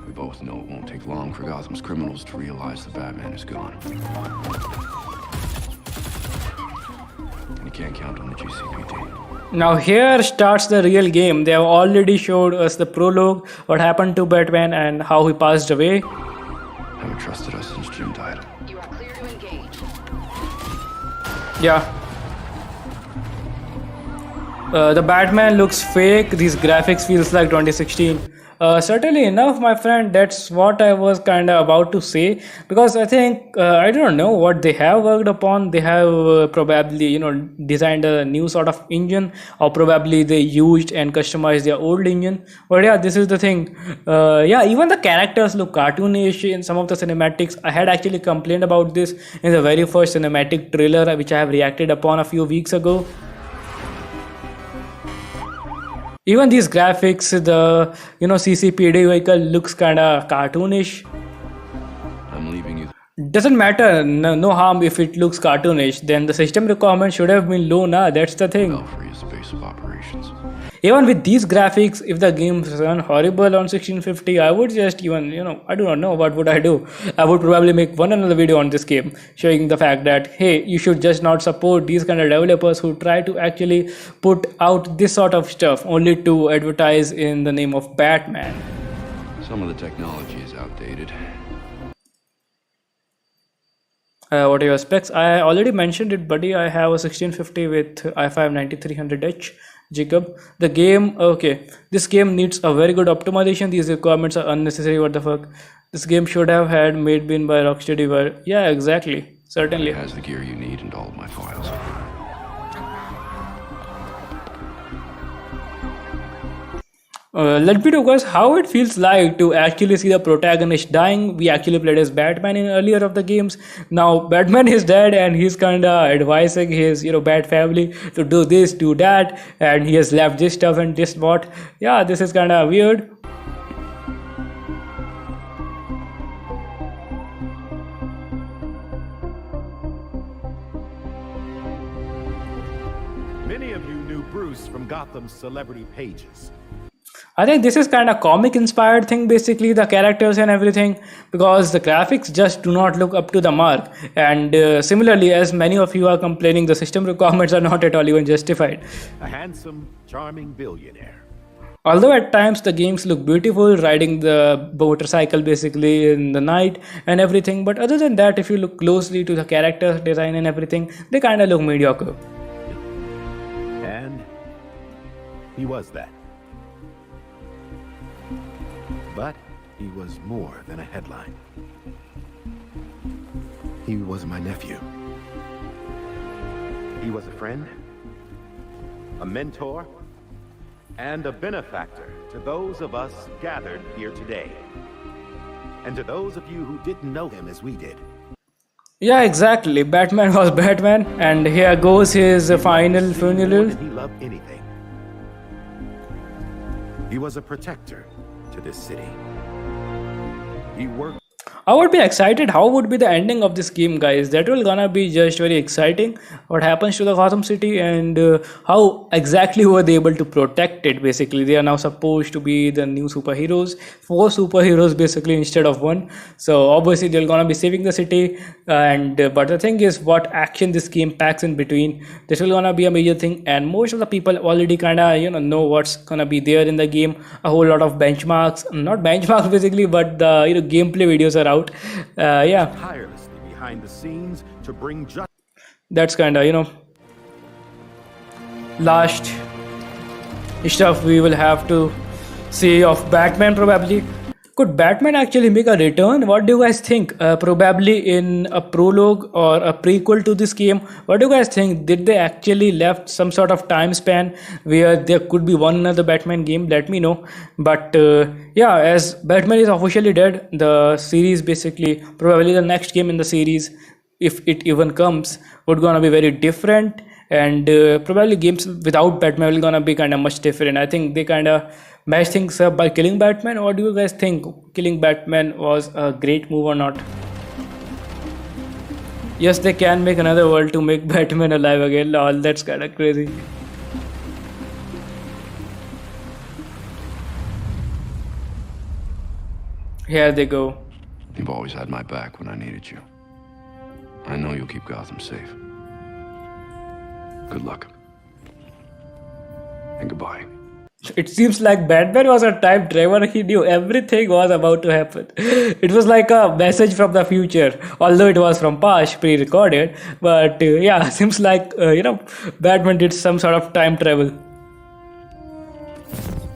We both know it won't take long for Gotham's criminals to realize the Batman is gone. And you can't count on the GCPD. Now here starts the real game. They have already showed us the prologue, what happened to Batman and how he passed away. Haven't trusted us since Jim died. You are clear to engage. Yeah. The Batman looks fake. These graphics feels like 2016. Certainly enough, my friend. That's what I was kind of about to say, because I think I don't know what they have worked upon. They have probably designed a new sort of engine, or probably they used and customized their old engine. But yeah, this is the thing. Yeah, even the characters look cartoonish in some of the cinematics. I had actually complained about this in the very first cinematic trailer, which I have reacted upon a few weeks ago. Even these graphics, the CCPD vehicle looks kind of cartoonish. I'm leaving you. Doesn't matter, no harm if it looks cartoonish. Then the system requirement should have been low, nah. That's the thing. Belfry is the base of operations. Even with these graphics, if the game run horrible on 1650, I would just I do not know what would I do. I would probably make another video on this game, showing the fact that, hey, you should just not support these kind of developers who try to actually put out this sort of stuff only to advertise in the name of Batman. Some of the technology is outdated. What are your specs? I already mentioned it, buddy. I have a 1650 with i5-9300H. Jacob, the game, okay, this game needs a very good optimization. These requirements are unnecessary. What the fuck? This game should have had made been by Rocksteady. Yeah, exactly, certainly. It has the gear you need and all of my files. Let me know, guys, how it feels like to actually see the protagonist dying. We actually played as Batman in earlier of the games. Now Batman is dead and he's kind of advising his Bat family to do this, do that, and he has left this stuff and this what. Yeah, this is kind of weird. Many of you knew Bruce from Gotham's celebrity pages. I think this is kind of comic inspired thing, basically, the characters and everything, because the graphics just do not look up to the mark. And similarly, as many of you are complaining, the system requirements are not at all even justified. A handsome, charming billionaire. Although at times the games look beautiful, riding the motorcycle basically in the night and everything, but other than that, if you look closely to the character design and everything, they kind of look mediocre. And he was that. But he was more than a headline. He was my nephew. He was a friend, a mentor, and a benefactor to those of us gathered here today. And to those of you who didn't know him as we did. Yeah, exactly. Batman was Batman, and here goes his final funeral. More than he loved anything. He was a protector to this city. He worked. I would be excited. How would be the ending of this game, guys? That will gonna be just very exciting. What happens to the Gotham City and how exactly were they able to protect it? Basically, they are now supposed to be the new superheroes, 4 superheroes basically instead of 1. So obviously they're gonna be saving the city. And but the thing is, what action this game packs in between. This will gonna be a major thing, and most of the people already kind of know what's gonna be there in the game. A whole lot of benchmarks, not benchmarks basically, but the gameplay videos are out. Yeah, tirelessly behind the scenes to bring justice. that's kind of last stuff we will have to see of Batman probably. Could Batman actually make a return? What do you guys think? Probably in a prologue or a prequel to this game. What do you guys think? Did they actually left some sort of time span where there could be one another Batman game? Let me know. But yeah, as Batman is officially dead, the series basically, probably the next game in the series, if it even comes, would gonna be very different. And probably games without Batman will gonna be kind of much different. I think they kind of match things up by killing Batman. Or do you guys think killing Batman was a great move or not? Yes, they can make another world to make Batman alive again. Lol, that's kind of crazy. Here they go. You've always had my back when I needed you. I know you'll keep Gotham safe. Good luck. And goodbye. It seems like Batman was a time traveler. He knew everything was about to happen. It was like a message from the future, although it was from past, pre-recorded. But yeah, seems like Batman did some sort of time travel.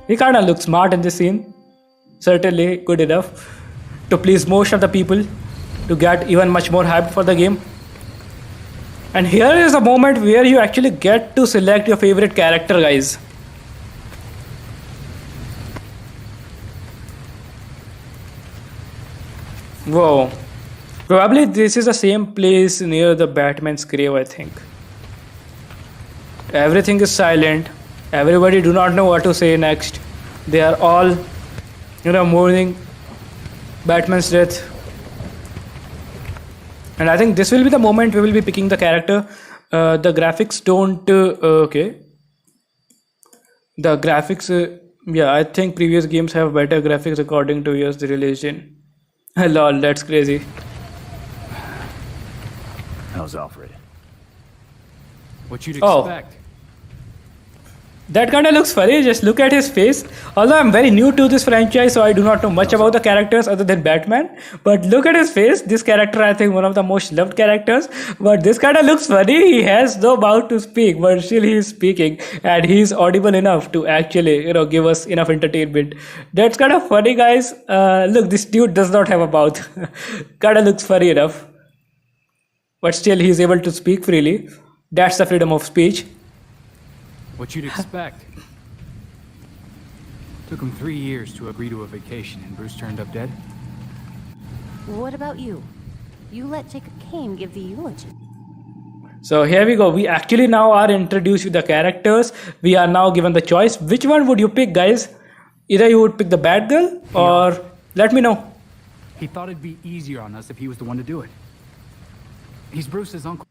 He kind of looks smart in this scene. Certainly good enough to please most of the people, to get even much more hyped for the game. And here is a moment where you actually get to select your favorite character, guys. Whoa. Probably this is the same place near the Batman's grave, I think. Everything is silent. Everybody do not know what to say next. They are all, mourning Batman's death. And I think this will be the moment we will be picking the character. The graphics don't... okay. The graphics... yeah, I think previous games have better graphics according to years they released in. Lol, that's crazy. How's Alfred? What you'd expect. That kind of looks funny, just look at his face. Although I'm very new to this franchise, so I do not know much about the characters other than Batman. But look at his face, this character I think one of the most loved characters. But this kind of looks funny, he has no mouth to speak, but still he is speaking. And he is audible enough to actually, give us enough entertainment. That's kind of funny, guys. Look, this dude does not have a mouth. Kind of looks funny enough. But still he is able to speak freely. That's the freedom of speech. What you'd expect. Took him 3 years to agree to a vacation, and Bruce turned up dead. What about you? You let Jacob Kane give the eulogy. So here we go. We actually now are introduced with the characters. We are now given the choice. Which one would you pick, guys? Either you would pick the Batgirl or let me know. He thought it'd be easier on us if he was the one to do it. He's Bruce's uncle.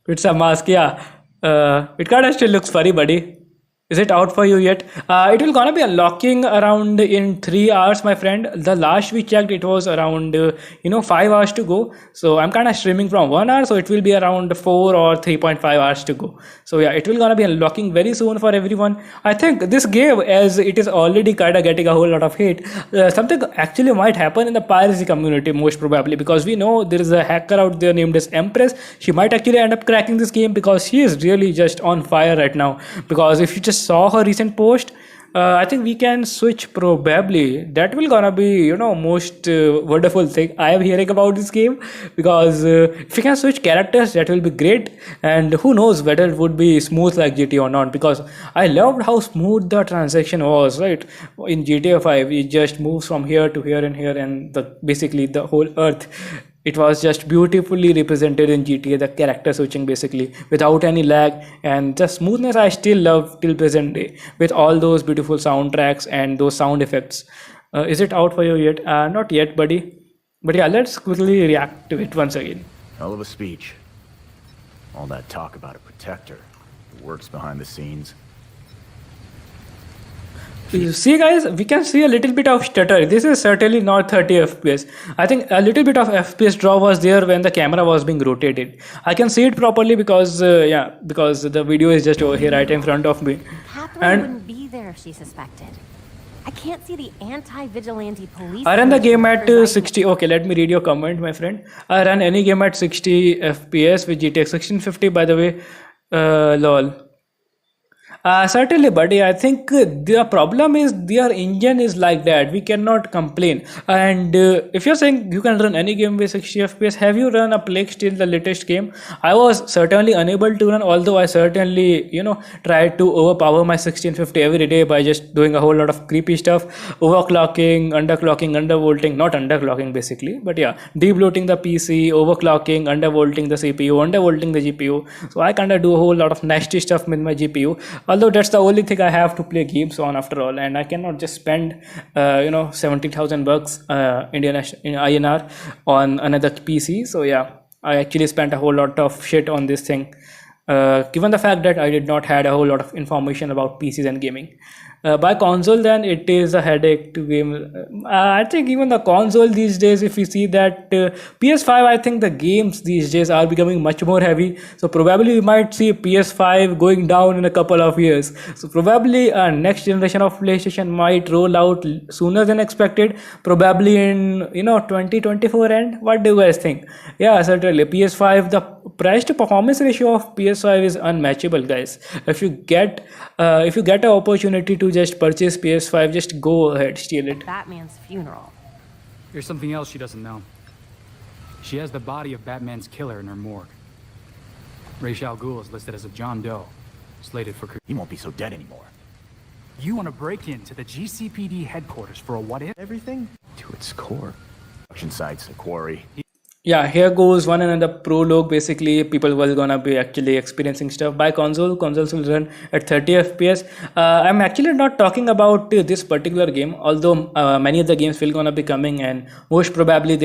It's a mask, yeah. It kind of still looks funny, buddy. Is it out for you yet? It will gonna be unlocking around in 3 hours, my friend. The last we checked, it was around 5 hours to go. So I'm kind of streaming from 1 hour, so it will be around 4 or 3.5 hours to go. So yeah, it will gonna be unlocking very soon for everyone. I think this game, as it is already kind of getting a whole lot of hate, something actually might happen in the piracy community most probably, because we know there is a hacker out there named as Empress. She might actually end up cracking this game because she is really just on fire right now. Because if you just saw her recent post, I think we can switch probably. That will gonna be most wonderful thing I am hearing about this game, because if you can switch characters, that will be great. And who knows whether it would be smooth like GTA or not, because I loved how smooth the transaction was, right? In GTA 5 it just moves from here to here and here, and basically the whole earth. It was just beautifully represented in GTA, the character switching basically, without any lag, and the smoothness I still love till present day, with all those beautiful soundtracks and those sound effects. Is it out for you yet? Not yet, buddy. But yeah, let's quickly react to it once again. Hell of a speech. All that talk about a protector who works behind the scenes. You see, guys, we can see a little bit of stutter. This is certainly not 30 FPS. I think a little bit of FPS draw was there when the camera was being rotated. I can see it properly because the video is just over here right in front of me. Catherine wouldn't be there if she suspected. I can't see the anti-vigilante police. I run the game at 60. Okay, let me read your comment, my friend. I run any game at 60 FPS with GTX 1650, by the way. Lol. Certainly, buddy. I think the problem is their engine is like that. We cannot complain. And if you're saying you can run any game with 60 FPS, have you run a Plague Tale, the latest game? I was certainly unable to run, although I certainly, tried to overpower my 1650 every day by just doing a whole lot of creepy stuff, overclocking, underclocking, undervolting, not underclocking basically, but yeah, debloating the PC, overclocking, undervolting the CPU, undervolting the GPU. So I kind of do a whole lot of nasty stuff with my GPU. Although that's the only thing I have to play games on after all, and I cannot just spend 70,000 bucks Indian in INR on another PC. So yeah, I actually spent a whole lot of shit on this thing. given the fact that I did not had a whole lot of information about PCs and gaming. By console, then it is a headache to game. I think even the console these days, if you see that PS5, I think the games these days are becoming much more heavy. So probably we might see PS5 going down in a couple of years. So probably next generation of PlayStation might roll out sooner than expected. Probably in 2024 end. What do you guys think? Yeah, certainly PS5. The price to performance ratio of PS5 is unmatchable, guys. If you get an opportunity to just purchase PS5, just go ahead, steal it. Batman's funeral. Here's something else she doesn't know. She has the body of Batman's killer in her morgue. Ra's al Ghul is listed as a John Doe, slated for... He won't be so dead anymore. You want to break into the GCPD headquarters for a what-if? Everything to its core. Production sites, a quarry. Yeah, here goes one another prologue. Basically, people were gonna be actually experiencing stuff by console. Consoles will run at 30 FPS. I'm actually not talking about this particular game, although many of the games will gonna be coming, and most probably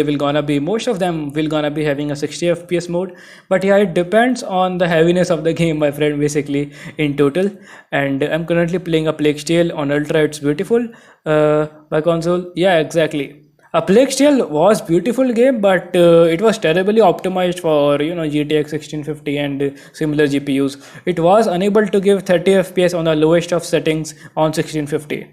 most of them will gonna be having a 60 FPS mode. But yeah, it depends on the heaviness of the game, my friend. Basically, in total. And I'm currently playing a Plague Tale on Ultra. It's beautiful. By console, yeah, exactly. A Plague Tale was beautiful game, but it was terribly optimized for GTX 1650 and similar GPUs. It was unable to give 30 FPS on the lowest of settings on 1650.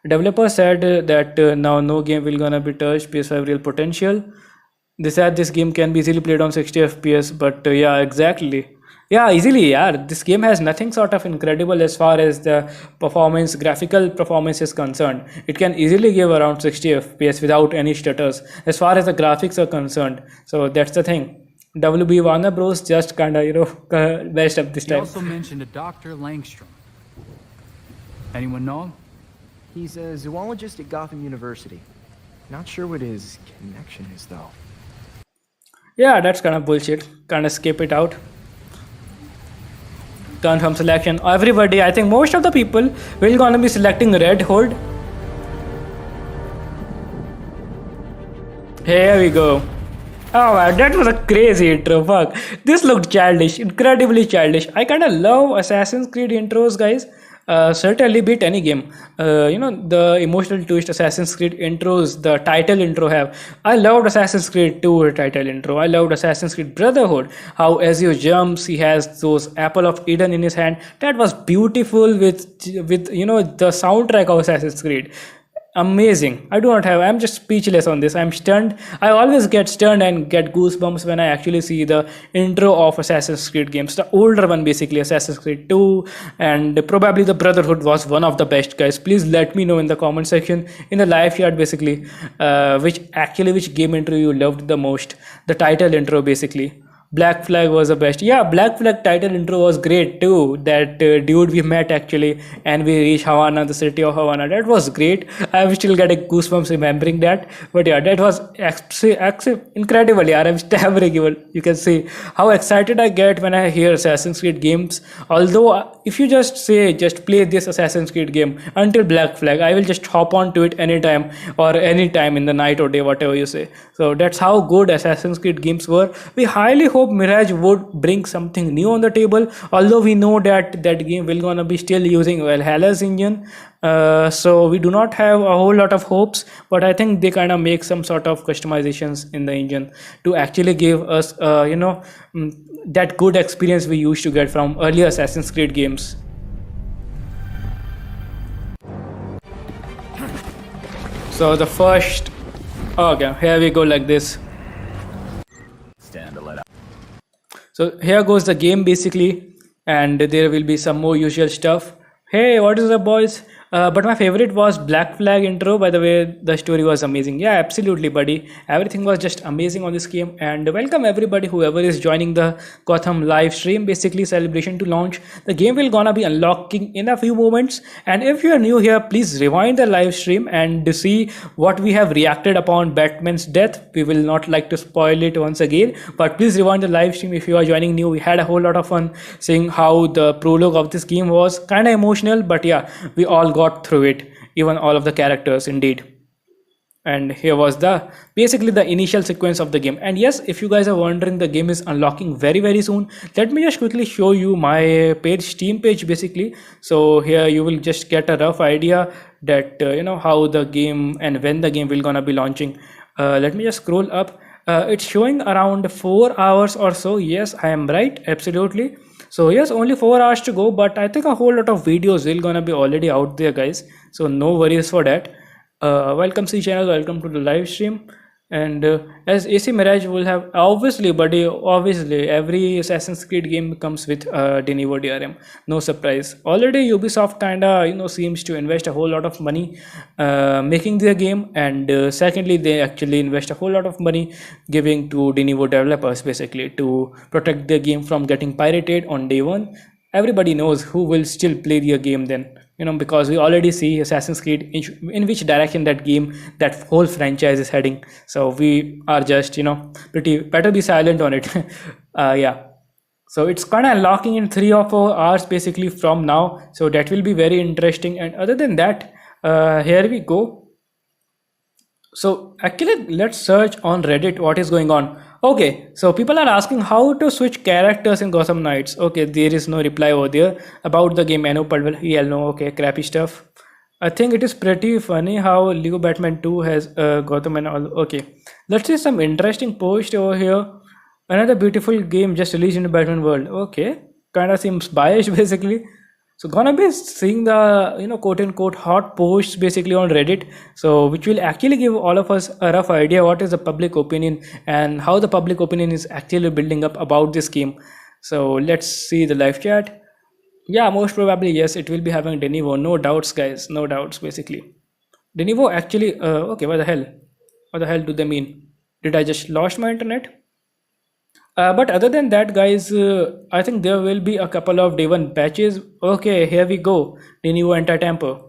Developers said that now no game will gonna be touched. PS5 real potential. They said this game can be easily played on 60 FPS, but yeah, exactly. Yeah, easily. Yeah, this game has nothing sort of incredible as far as the graphical performance is concerned. It can easily give around 60 FPS without any stutters as far as the graphics are concerned. So that's the thing. WB Warner Bros just kinda messed up this He time. also mentioned a Dr. Langstrom. Anyone know him? He's a zoologist at Gotham University. Not sure what his connection is, though. Yeah, that's kind of bullshit. Kinda skip it out. Confirm selection. Everybody, I think most of the people will gonna be selecting Red Hood. Here we go. Oh man, that was a crazy intro. Fuck, this looked childish, incredibly childish. I kinda love Assassin's Creed intros, guys. Certainly beat any game. The emotional twist Assassin's Creed intros, the title intro have. I loved Assassin's Creed 2 title intro. I loved Assassin's Creed Brotherhood. How Ezio jumps, he has those Apple of Eden in his hand. That was beautiful with the soundtrack of Assassin's Creed. Amazing. I'm just speechless on this. I'm stunned. I always get stunned and get goosebumps when I actually see the intro of Assassin's Creed games, the older one, basically Assassin's Creed 2, and probably the Brotherhood was one of the best, guys. Please let me know in the comment section, in the live chat, basically, which game intro you loved the most. The title intro, basically. Black Flag was the best. Yeah, Black Flag title intro was great too. That dude we met actually, and we reached Havana, the city of Havana. That was great. I'm still getting goosebumps remembering that. But yeah, that was incredible. Yeah, I'm stammering even. You can see how excited I get when I hear Assassin's Creed games. Although, if you just play this Assassin's Creed game until Black Flag, I will just hop on to it anytime in the night or day, whatever you say. So that's how good Assassin's Creed games were. We highly hope Mirage would bring something new on the table, although we know that game will gonna be still using Valhalla's engine, so we do not have a whole lot of hopes, but I think they kind of make some sort of customizations in the engine to actually give us that good experience we used to get from earlier Assassin's Creed games. So the first, okay, here we go like this. Stand to let out. So here goes the game basically, and there will be some more usual stuff. Hey, what is up, boys? But my favorite was Black Flag intro. By the way, the story was amazing. Yeah, absolutely, buddy. Everything was just amazing on this game. And welcome everybody, whoever is joining the Gotham live stream, basically celebration to launch. The game will gonna be unlocking in a few moments. And if you are new here, please rewind the live stream and see what we have reacted upon Batman's death. We will not like to spoil it once again, but please rewind the live stream if you are joining new. We had a whole lot of fun seeing how the prologue of this game was kind of emotional, but yeah, we all got through it, even all of the characters, indeed. And here was the basically the initial sequence of the game. And yes, if you guys are wondering, the game is unlocking very soon. Let me just quickly show you my page, Steam page basically. So here you will just get a rough idea that you know how the game and when the game will gonna be launching. Let me just scroll up. It's showing around 4 hours or so. Yes, I am right, absolutely. So yes, only 4 hours to go, but I think a whole lot of videos will gonna be already out there, guys, so no worries for that. Welcome to the channel, welcome to the live stream. And as AC Mirage will have, obviously buddy, obviously every Assassin's Creed game comes with de novo DRM, no surprise. Already Ubisoft kinda, you know, seems to invest a whole lot of money making their game, and secondly they actually invest a whole lot of money giving to de novo developers basically to protect their game from getting pirated on day one. Everybody knows who will still play their game then, you know, because we already see Assassin's Creed in which direction that game, that whole franchise is heading. So we are just, you know, better be silent on it. Yeah, so it's kind of unlocking in 3 or 4 hours basically from now, so that will be very interesting. And other than that, here we go. So actually let's search on Reddit what is going on. Okay, so people are asking how to switch characters in Gotham Knights. Okay, there is no reply over there about the game. I know, no, okay, crappy stuff. I think it is pretty funny how Lego Batman 2 has Gotham and all. Okay, let's see some interesting post over here. Another beautiful game just released in the Batman world. Okay, kind of seems biased basically. So gonna be seeing the, you know, quote unquote hot posts basically on Reddit, so which will actually give all of us a rough idea what is the public opinion and how the public opinion is actually building up about this game. So let's see the live chat. Yeah, most probably yes, it will be having de novo, no doubts guys, no doubts basically. De novo actually, okay, what the hell do they mean? Did I just lost my internet? But other than that guys, I think there will be a couple of day one patches. Okay, here we go, de novo anti-tamper.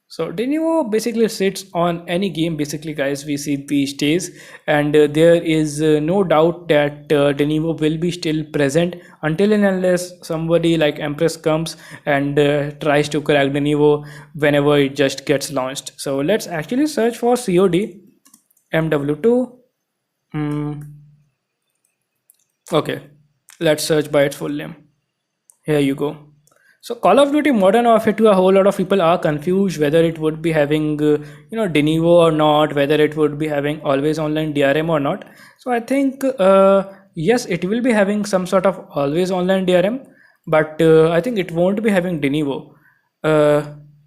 So de novo basically sits on any game basically guys we see these days, and there is no doubt that de novo will be still present until and unless somebody like Empress comes and tries to crack de novo whenever it just gets launched. So let's actually search for COD MW2. Okay, let's search by its full name. Here you go. So Call of Duty Modern Warfare 2, a whole lot of people are confused whether it would be having you know, de novo or not, whether it would be having always online DRM or not. So I think yes, it will be having some sort of always online DRM, but I think it won't be having de novo.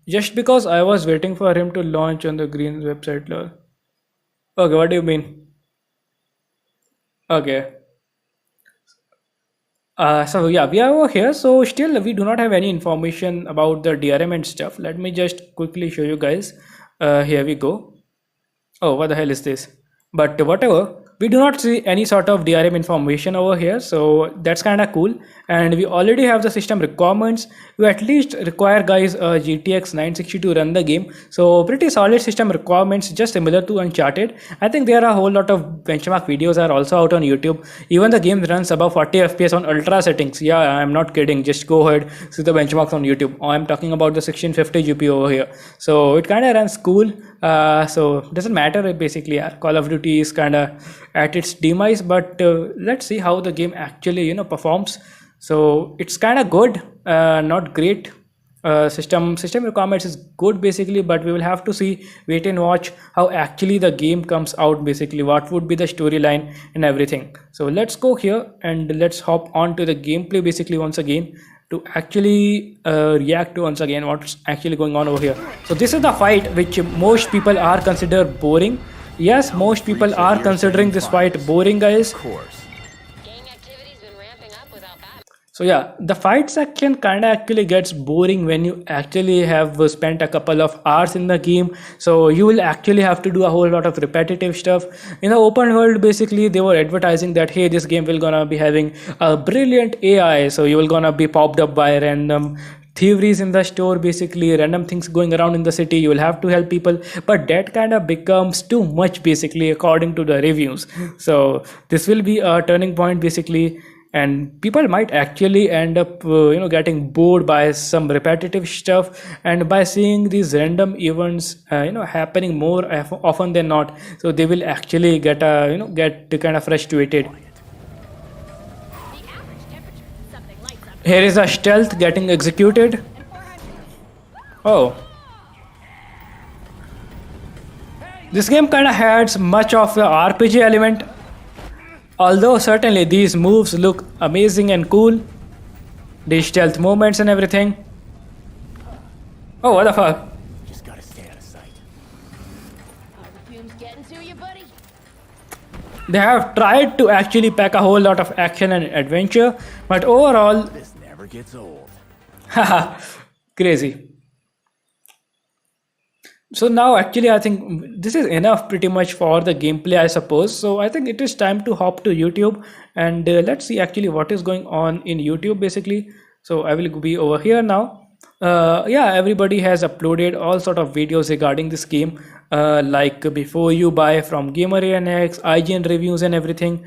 Just because I was waiting for him to launch on the green website. Okay, what do you mean? Okay. So yeah, we are over here. So still we do not have any information about the DRM and stuff. Let me just quickly show you guys. Here we go. Oh, what the hell is this? But whatever, we do not see any sort of DRM information over here, so that's kind of cool. And we already have the system requirements. You at least require guys a GTX 960 to run the game, so pretty solid system requirements, just similar to Uncharted. I think there are a whole lot of benchmark videos are also out on YouTube. Even the game runs above 40 FPS on ultra settings. Yeah, I'm not kidding, just go ahead, see the benchmarks on YouTube. I'm talking about the 1650 GPU over here, so it kind of runs cool. So doesn't matter basically. Call of Duty is kind of at its demise, but let's see how the game actually, you know, performs. So it's kind of good, not great. System requirements is good basically, but we will have to see, wait and watch how actually the game comes out basically, what would be the storyline and everything. So let's go here and let's hop on to the gameplay basically once again to actually react to once again what's actually going on over here. So this is the fight which most people are consider boring. Yes, most people are considering this fight boring, guys. So yeah, the fight section kind of actually gets boring when you actually have spent a couple of hours in the game. So you will actually have to do a whole lot of repetitive stuff. In the open world, basically, they were advertising that, hey, this game will gonna be having a brilliant AI. So you will gonna be popped up by random thieveries in the store, basically random things going around in the city. You will have to help people, but that kind of becomes too much basically according to the reviews. So this will be a turning point basically. and people might actually end up getting bored by some repetitive stuff, and by seeing these random events happening more often than not, so they will actually get kind of frustrated. Here is a stealth getting executed. Oh, this game kind of has much of the RPG element, although certainly these moves look amazing and cool, these stealth moments and everything. Oh, what the fuck? Just gotta stay out of sight. Getting to you, buddy. They have tried to actually pack a whole lot of action and adventure, but overall, This never gets old. haha, crazy. So now actually I think this is enough pretty much for the gameplay, I suppose. So I think it is time to hop to YouTube, and let's see actually what is going on in YouTube basically. So I will be over here now. Yeah, everybody has uploaded all sort of videos regarding this game, like before you buy from GamerANX, IGN reviews and everything.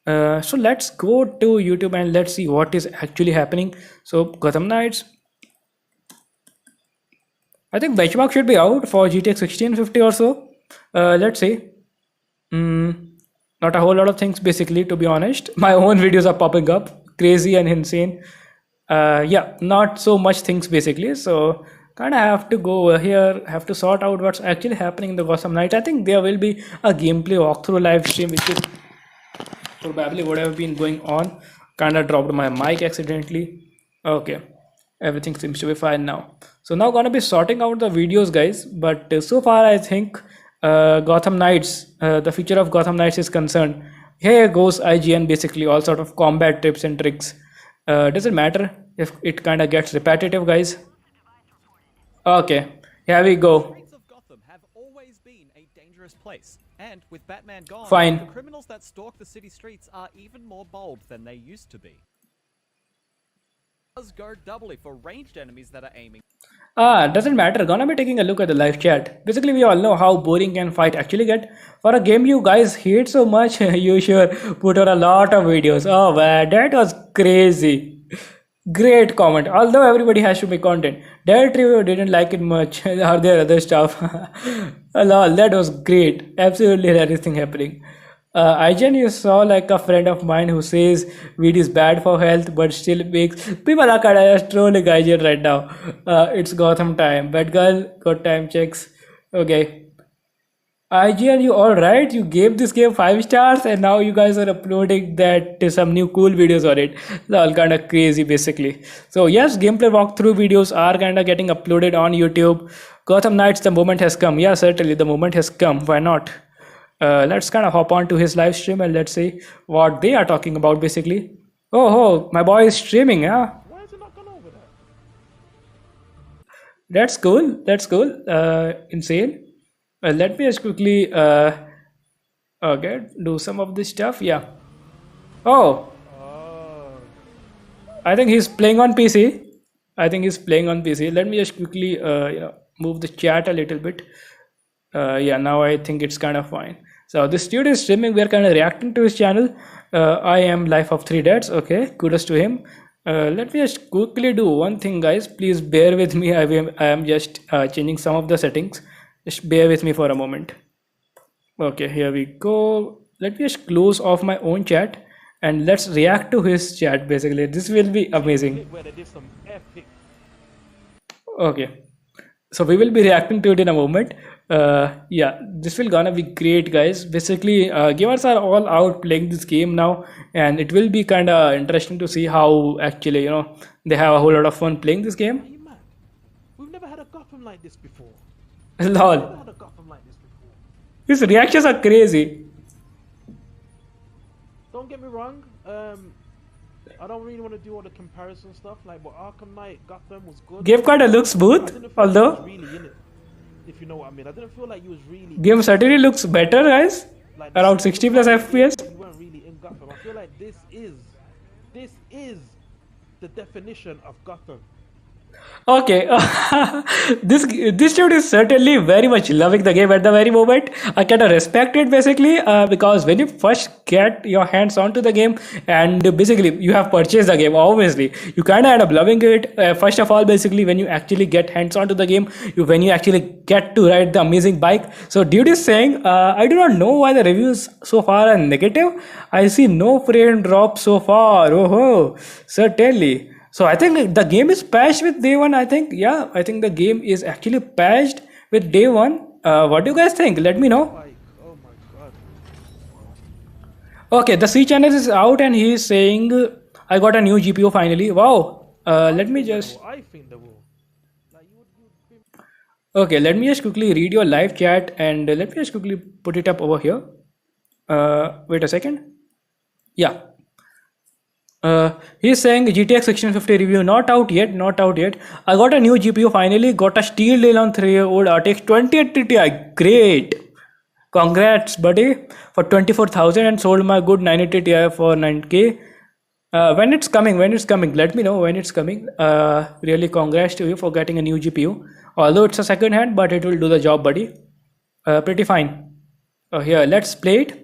So let's go to YouTube and let's see what is actually happening. So Gotham Knights, I think benchmark should be out for GTX 1650 or so. Let's see. Not a whole lot of things basically, to be honest. My own videos are popping up, crazy and insane. Yeah, not so much things basically. So kind of have to go over here, have to sort out what's actually happening in the Gotham Knight. I think there will be a gameplay walkthrough live stream, which is probably would have been going on. Kind of dropped my mic accidentally. Okay, everything seems to be fine now. So now gonna be sorting out the videos, guys. But so far I think Gotham Knights, the future of Gotham Knights is concerned. Here goes IGN, basically all sort of combat tips and tricks. Doesn't matter if it kind of gets repetitive, guys. Okay, here we go. Streets of Gotham have always been a dangerous place, and with Batman gone, Fine. the criminals that stalk the city streets are even more bold than they used to be. Does go doubly for ranged enemies that are aiming. Doesn't matter. Gonna be taking a look at the live chat. Basically, we all know how boring can fight actually get. For a game you guys hate so much, you sure put out a lot of videos. Oh man, that was crazy. Great comment. Although everybody has to make content. That review didn't like it much. Are there other stuff? Lol, that was great. Absolutely hilarious thing happening. IGN, you saw like a friend of mine who says weed is bad for health but still makes people are kind of just trolling IGN right now. It's Gotham time. Bad girl got time checks. Okay. IGN, you alright? You gave this game 5 stars and now you guys are uploading that some new cool videos on it. It's all kind of crazy basically. So yes, gameplay walkthrough videos are kind of getting uploaded on YouTube. Gotham Knights, the moment has come. Yeah, certainly the moment has come. Why not? Let's kind of hop on to his live stream and let's see what they are talking about basically. Oh, my boy is streaming, yeah. Why is it not gone over there? That's cool. That's cool. Insane. Let me just quickly okay, do some of this stuff. Yeah. Oh. I think he's playing on PC. Let me just quickly move the chat a little bit. Yeah, now I think it's kind of fine. So this dude is streaming. We are kind of reacting to his channel. I am Life of 3 Dads. Okay, kudos to him. Let me just quickly do one thing, guys. Please bear with me. I am just changing some of the settings. Just bear with me for a moment. Okay, here we go. Let me just close off my own chat and let's react to his chat. Basically, this will be amazing. Okay, so we will be reacting to it in a moment. Yeah, this will gonna be great, guys. Basically, gamers are all out playing this game now, and it will be kind of interesting to see how actually they have a whole lot of fun playing this game. We've never had a Gotham like this before. Lol. His reactions are crazy. Don't get me wrong. I don't really want to do all the comparison stuff. Like, but Arkham Knight, Gotham was good. Game kinda looks smooth, although. Really in it, if you know what I mean. I didn't feel like you was really. Game certainly looks better, guys. Like, around 60 plus FPS. You weren't really in Gotham. I feel like this is the definition of Gotham. Okay, this dude is certainly very much loving the game at the very moment. I kind of respect it basically because when you first get your hands onto the game and basically you have purchased the game, obviously you kind of end up loving it. First of all, basically when you actually get hands onto the game, when you actually get to ride the amazing bike. So dude is saying, I do not know why the reviews so far are negative. I see no frame drop so far. Oh, certainly. So I think the game is patched with day one. I think the game is actually patched with day one. What do you guys think? Let me know. Oh my god. Okay, the C channel is out and he is saying, I got a new GPU finally. Wow. Let me just. I think they will. Okay, let me just quickly read your live chat and let me just quickly put it up over here. Wait a second. Yeah. He's saying GTX 1650 review not out yet, not out yet. I got a new GPU finally, got a steel deal on 3-year-old RTX 2080 Ti. Great. Congrats, buddy, for 24,000 and sold my good 980 Ti for 9K. When it's coming, let me know when it's coming. Really congrats to you for getting a new GPU. Although it's a second hand, but it will do the job, buddy. Pretty fine. Here, let's play it.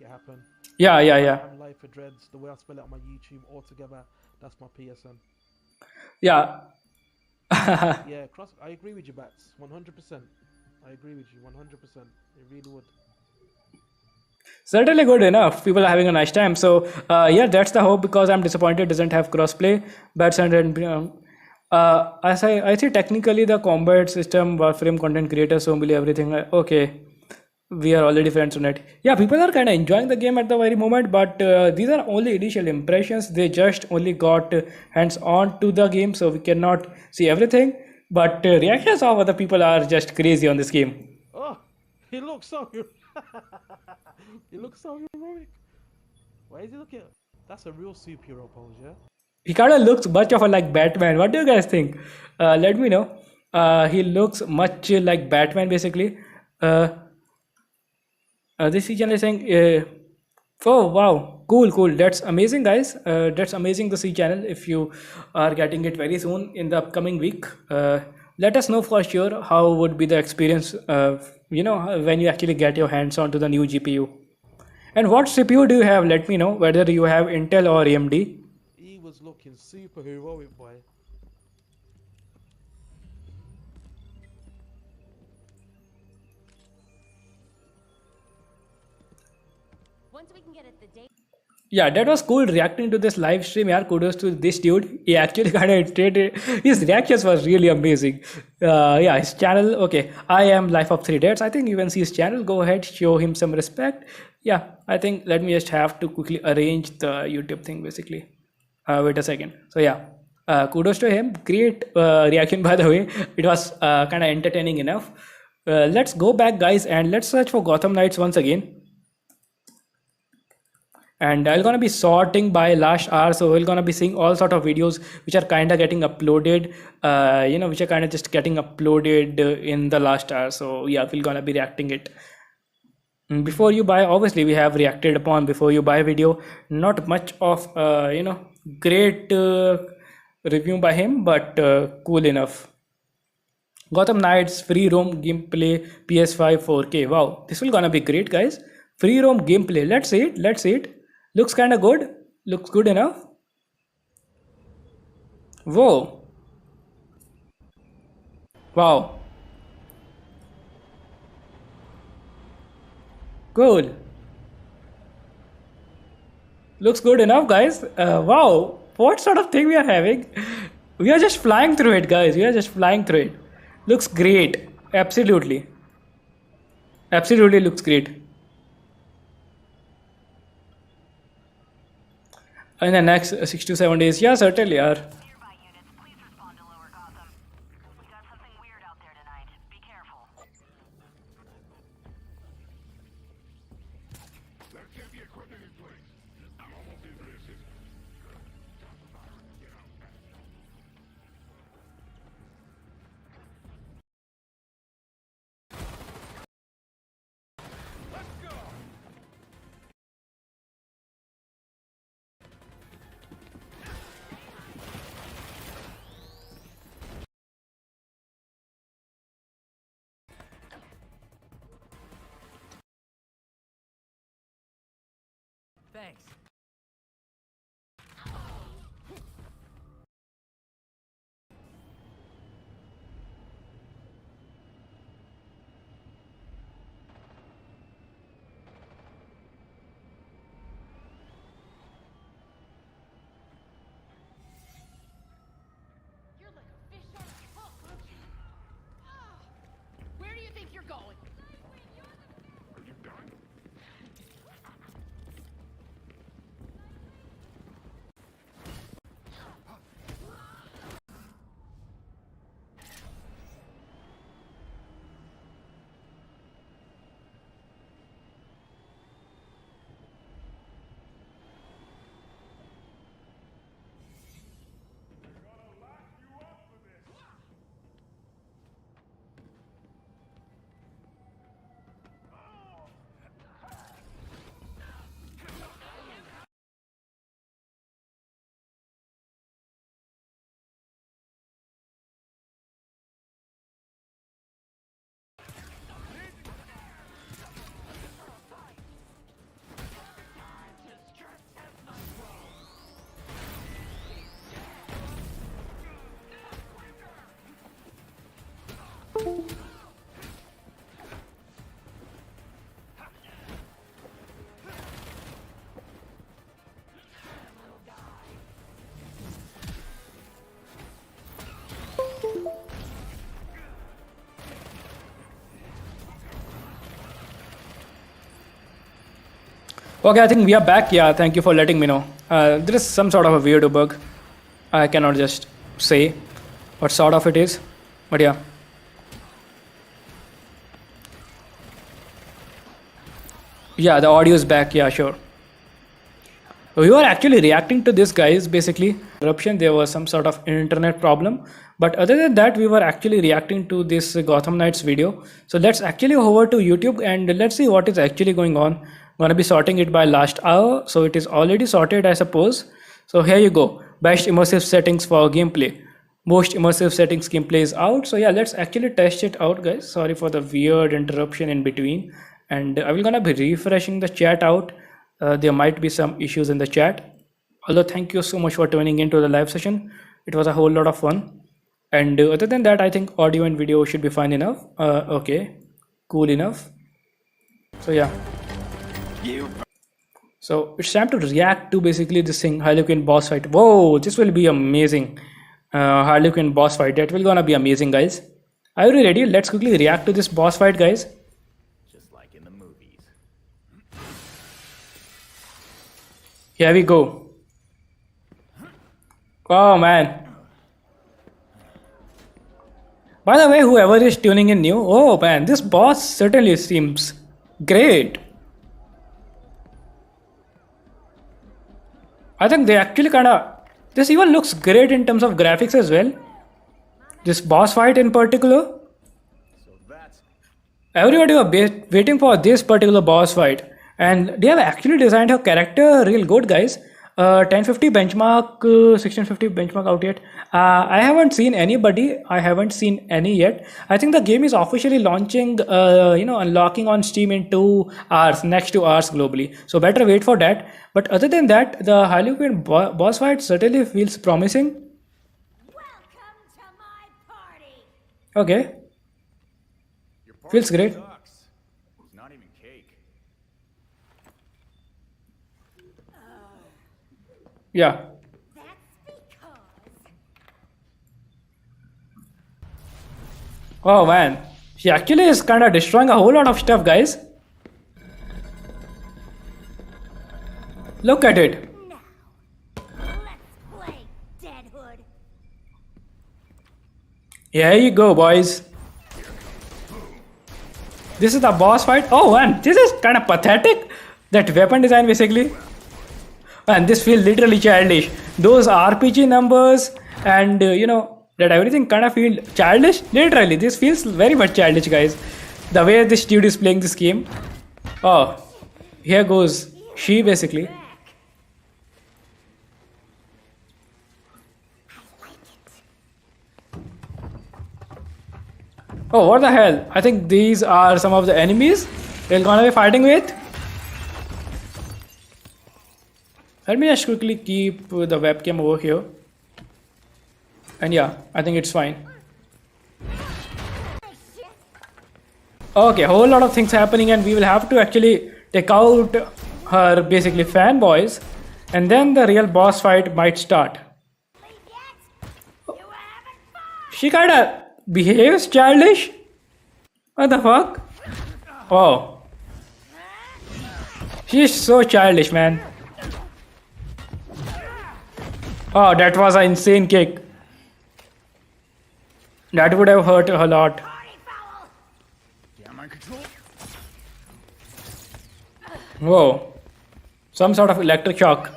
It happen. Yeah. I'm live for dreads. The way I spell it on my YouTube altogether, that's my PSN. Yeah. Yeah, I agree with you, Bats. 100%. I agree with you. 100%. It really would. Certainly good enough. People are having a nice time. So yeah, that's the hope because I'm disappointed it doesn't have crossplay. Bats and I see technically the combat system, Warframe content creator, so really everything. Okay. We are already friends on it. Yeah, people are kind of enjoying the game at the very moment, but these are only initial impressions. They just only got hands on to the game, so we cannot see everything. But reactions of other people are just crazy on this game. Oh, he looks so he looks so heroic. Why is he looking? That's a real superhero pose, yeah. He kind of looks much of a like Batman. What do you guys think? Let me know. He looks much like Batman basically. This channel is saying, oh wow, cool. That's amazing, guys. That's amazing. The C channel. If you are getting it very soon in the upcoming week, let us know for sure how would be the experience. When you actually get your hands onto the new GPU. And what CPU do you have? Let me know whether you have Intel or AMD. He was looking super heroic, boy. Yeah, that was cool reacting to this live stream. Yeah, kudos to this dude. He actually kind of treated his reactions was really amazing. Yeah, his channel. Okay, I am Life of 3 Dads. I think you can see his channel. Go ahead, show him some respect. Yeah, I think let me just have to quickly arrange the YouTube thing basically. Wait a second. So yeah, kudos to him. Great reaction by the way. It was kind of entertaining enough. Let's go back, guys, and let's search for Gotham Knights once again. And I'm gonna be sorting by last hour, so we're gonna be seeing all sort of videos which are kind of getting uploaded, which are kind of just getting uploaded in the last hour. So yeah, we're gonna be reacting it. Before you buy, obviously we have reacted upon before you buy video. Not much of great review by him, but cool enough. Gotham Knights free roam gameplay PS5 4K. Wow, this will gonna be great, guys. Free roam gameplay. Let's see it. Looks kind of good. Looks good enough. Whoa. Wow. Cool. Looks good enough, guys. Wow. What sort of thing we are having? We are just flying through it, guys. We are just flying through it. Looks great. Absolutely looks great. In the next 6 to 7 days, yeah, certainly are. Thanks. Where do you think you're going? Okay, I think we are back. Yeah, thank you for letting me know. There is some sort of a weird bug. I cannot just say what sort of it is, but yeah. Yeah, the audio is back. Yeah, sure. We were actually reacting to this, guys. Basically, interruption. There was some sort of internet problem, but other than that, we were actually reacting to this Gotham Knights video. So let's actually go over to YouTube and let's see what is actually going on. Gonna be sorting it by last hour, so it is already sorted, I suppose. So here you go. Best immersive settings for gameplay. Most immersive settings gameplay is out. So yeah, let's actually test it out, guys. Sorry for the weird interruption in between. And I will gonna be refreshing the chat out. There might be some issues in the chat. Although thank you so much for tuning into the live session. It was a whole lot of fun. And other than that, I think audio and video should be fine enough. Okay, cool enough. So yeah. So it's time to react to basically this thing, Harley Quinn boss fight. Whoa, this will be amazing. Harley Quinn boss fight. That will gonna be amazing, guys. Are you ready? Let's quickly react to this boss fight, guys. Just like in the movies. Here we go. Oh man. By the way, whoever is tuning in new, oh man, this boss certainly seems great. I think they actually this even looks great in terms of graphics as well. This boss fight in particular. Everybody was waiting for this particular boss fight. And they have actually designed her character real good, guys. 1050 benchmark, 1650 benchmark out yet. I haven't seen anybody. I haven't seen any yet. I think the game is officially launching, unlocking on Steam in 2 hours, next 2 hours globally. So better wait for that. But other than that, the Harley Quinn boss fight certainly feels promising. Welcome to my party. Okay. Feels great. It's not even cake. Yeah. Oh man, she actually is kind of destroying a whole lot of stuff, guys. Look at it. Let's play, Deadhood. Here you go, boys. This is the boss fight. Oh man, this is kind of pathetic. That weapon design basically. Man, this feels literally childish. Those RPG numbers and that everything kind of feel childish. Literally, this feels very much childish, guys. The way this dude is playing this game. Oh, here goes she basically. Oh, what the hell? I think these are some of the enemies we're gonna be fighting with. Let me just quickly keep the webcam over here. And yeah, I think it's fine. Okay, whole lot of things happening, and we will have to actually take out her basically fanboys, and then the real boss fight might start. She kinda behaves childish. What the fuck? Oh. She's so childish, man. Oh, that was an insane kick. That would have hurt a lot. Whoa. Some sort of electric shock.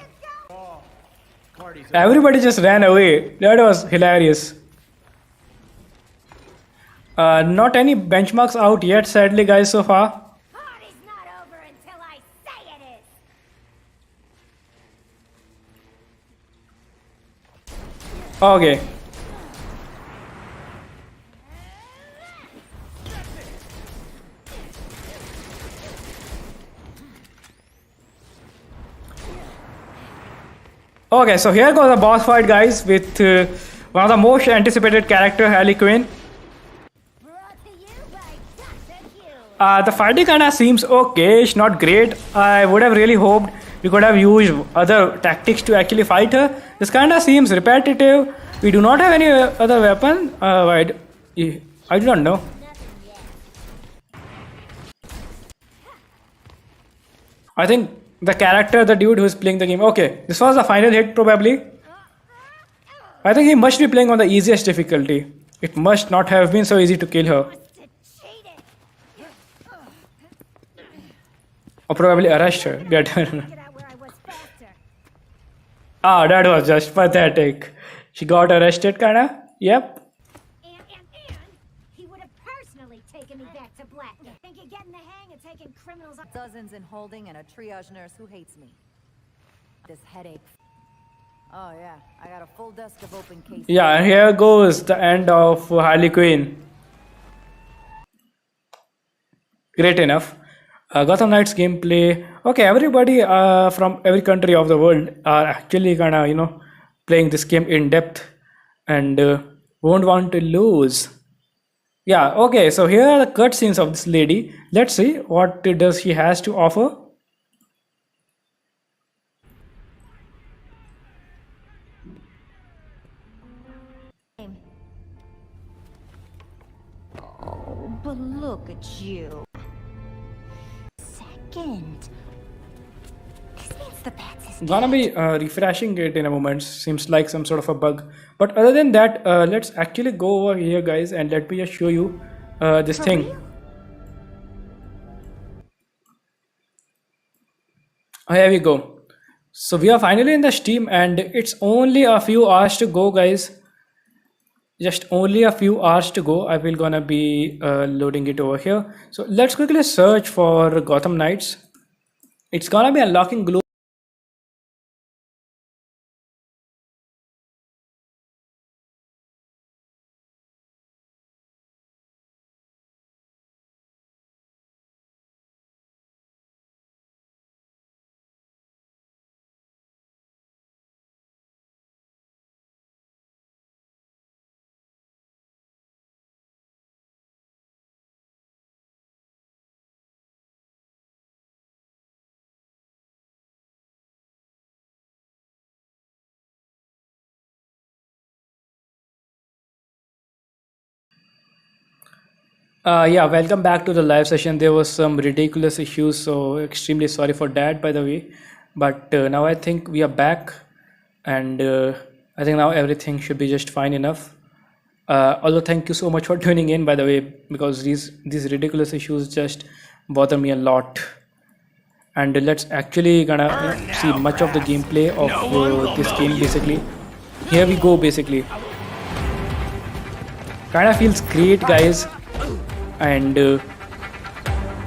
Everybody just ran away. That was hilarious. Not any benchmarks out yet, sadly, guys, so far. Okay. Okay, so here goes the boss fight, guys, with one of the most anticipated character, Harley Quinn. The fighting kinda seems okay, it's not great. I would have really hoped we could have used other tactics to actually fight her. This kinda seems repetitive. We do not have any other weapon. I do not know. I think the character, the dude who is playing the game. Okay, this was the final hit probably. I think he must be playing on the easiest difficulty. It must not have been so easy to kill her. Or probably arrest her. Get her. Ah, that was just pathetic. She got arrested, kinda. Yep. He would have personally taken me back to Black. I think you're getting the hang of taking criminals. Dozens in holding and a triage nurse who hates me. This headache. Oh yeah, I got a full desk of open cases. Yeah, and here goes the end of Harley Quinn. Great enough. Gotham Knights gameplay. Okay, everybody from every country of the world are actually gonna, playing this game in depth and won't want to lose. Yeah, okay, so here are the cutscenes of this lady. Let's see what does she has to offer. Oh, but look at you. Second. This means the bats is Gonna be refreshing it in a moment. Seems like some sort of a bug. But other than that, let's actually go over here, guys, and let me just show you this thing. Here we go. So we are finally in the Steam, and it's only a few hours to go, guys. Just only a few hours to go. I will gonna be loading it over here. So let's quickly search for Gotham Knights. It's gonna be unlocking global. Yeah, welcome back to the live session. There was some ridiculous issues, so extremely sorry for that, by the way. But now I think we are back, and I think now everything should be just fine enough. Although thank you so much for tuning in, by the way, because these ridiculous issues just bother me a lot. And let's actually gonna see much of the gameplay of this game. Basically, here we go. Basically, kind of feels great, guys. And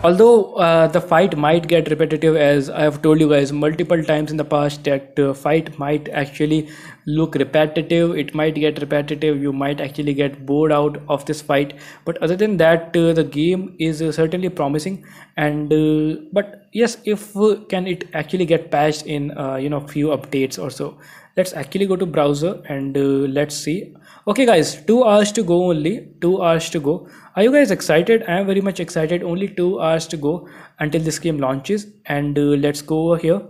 Although the fight might get repetitive, as I have told you guys multiple times in the past, that fight might actually look repetitive. It might get repetitive. You might actually get bored out of this fight. But other than that, the game is certainly promising. And but yes, if can it actually get patched in few updates or so. Let's actually go to browser and let's see. Okay guys, 2 hours to go, only 2 hours to go. Are you guys excited? I am very much excited. Only 2 hours to go until this game launches, and let's go over here.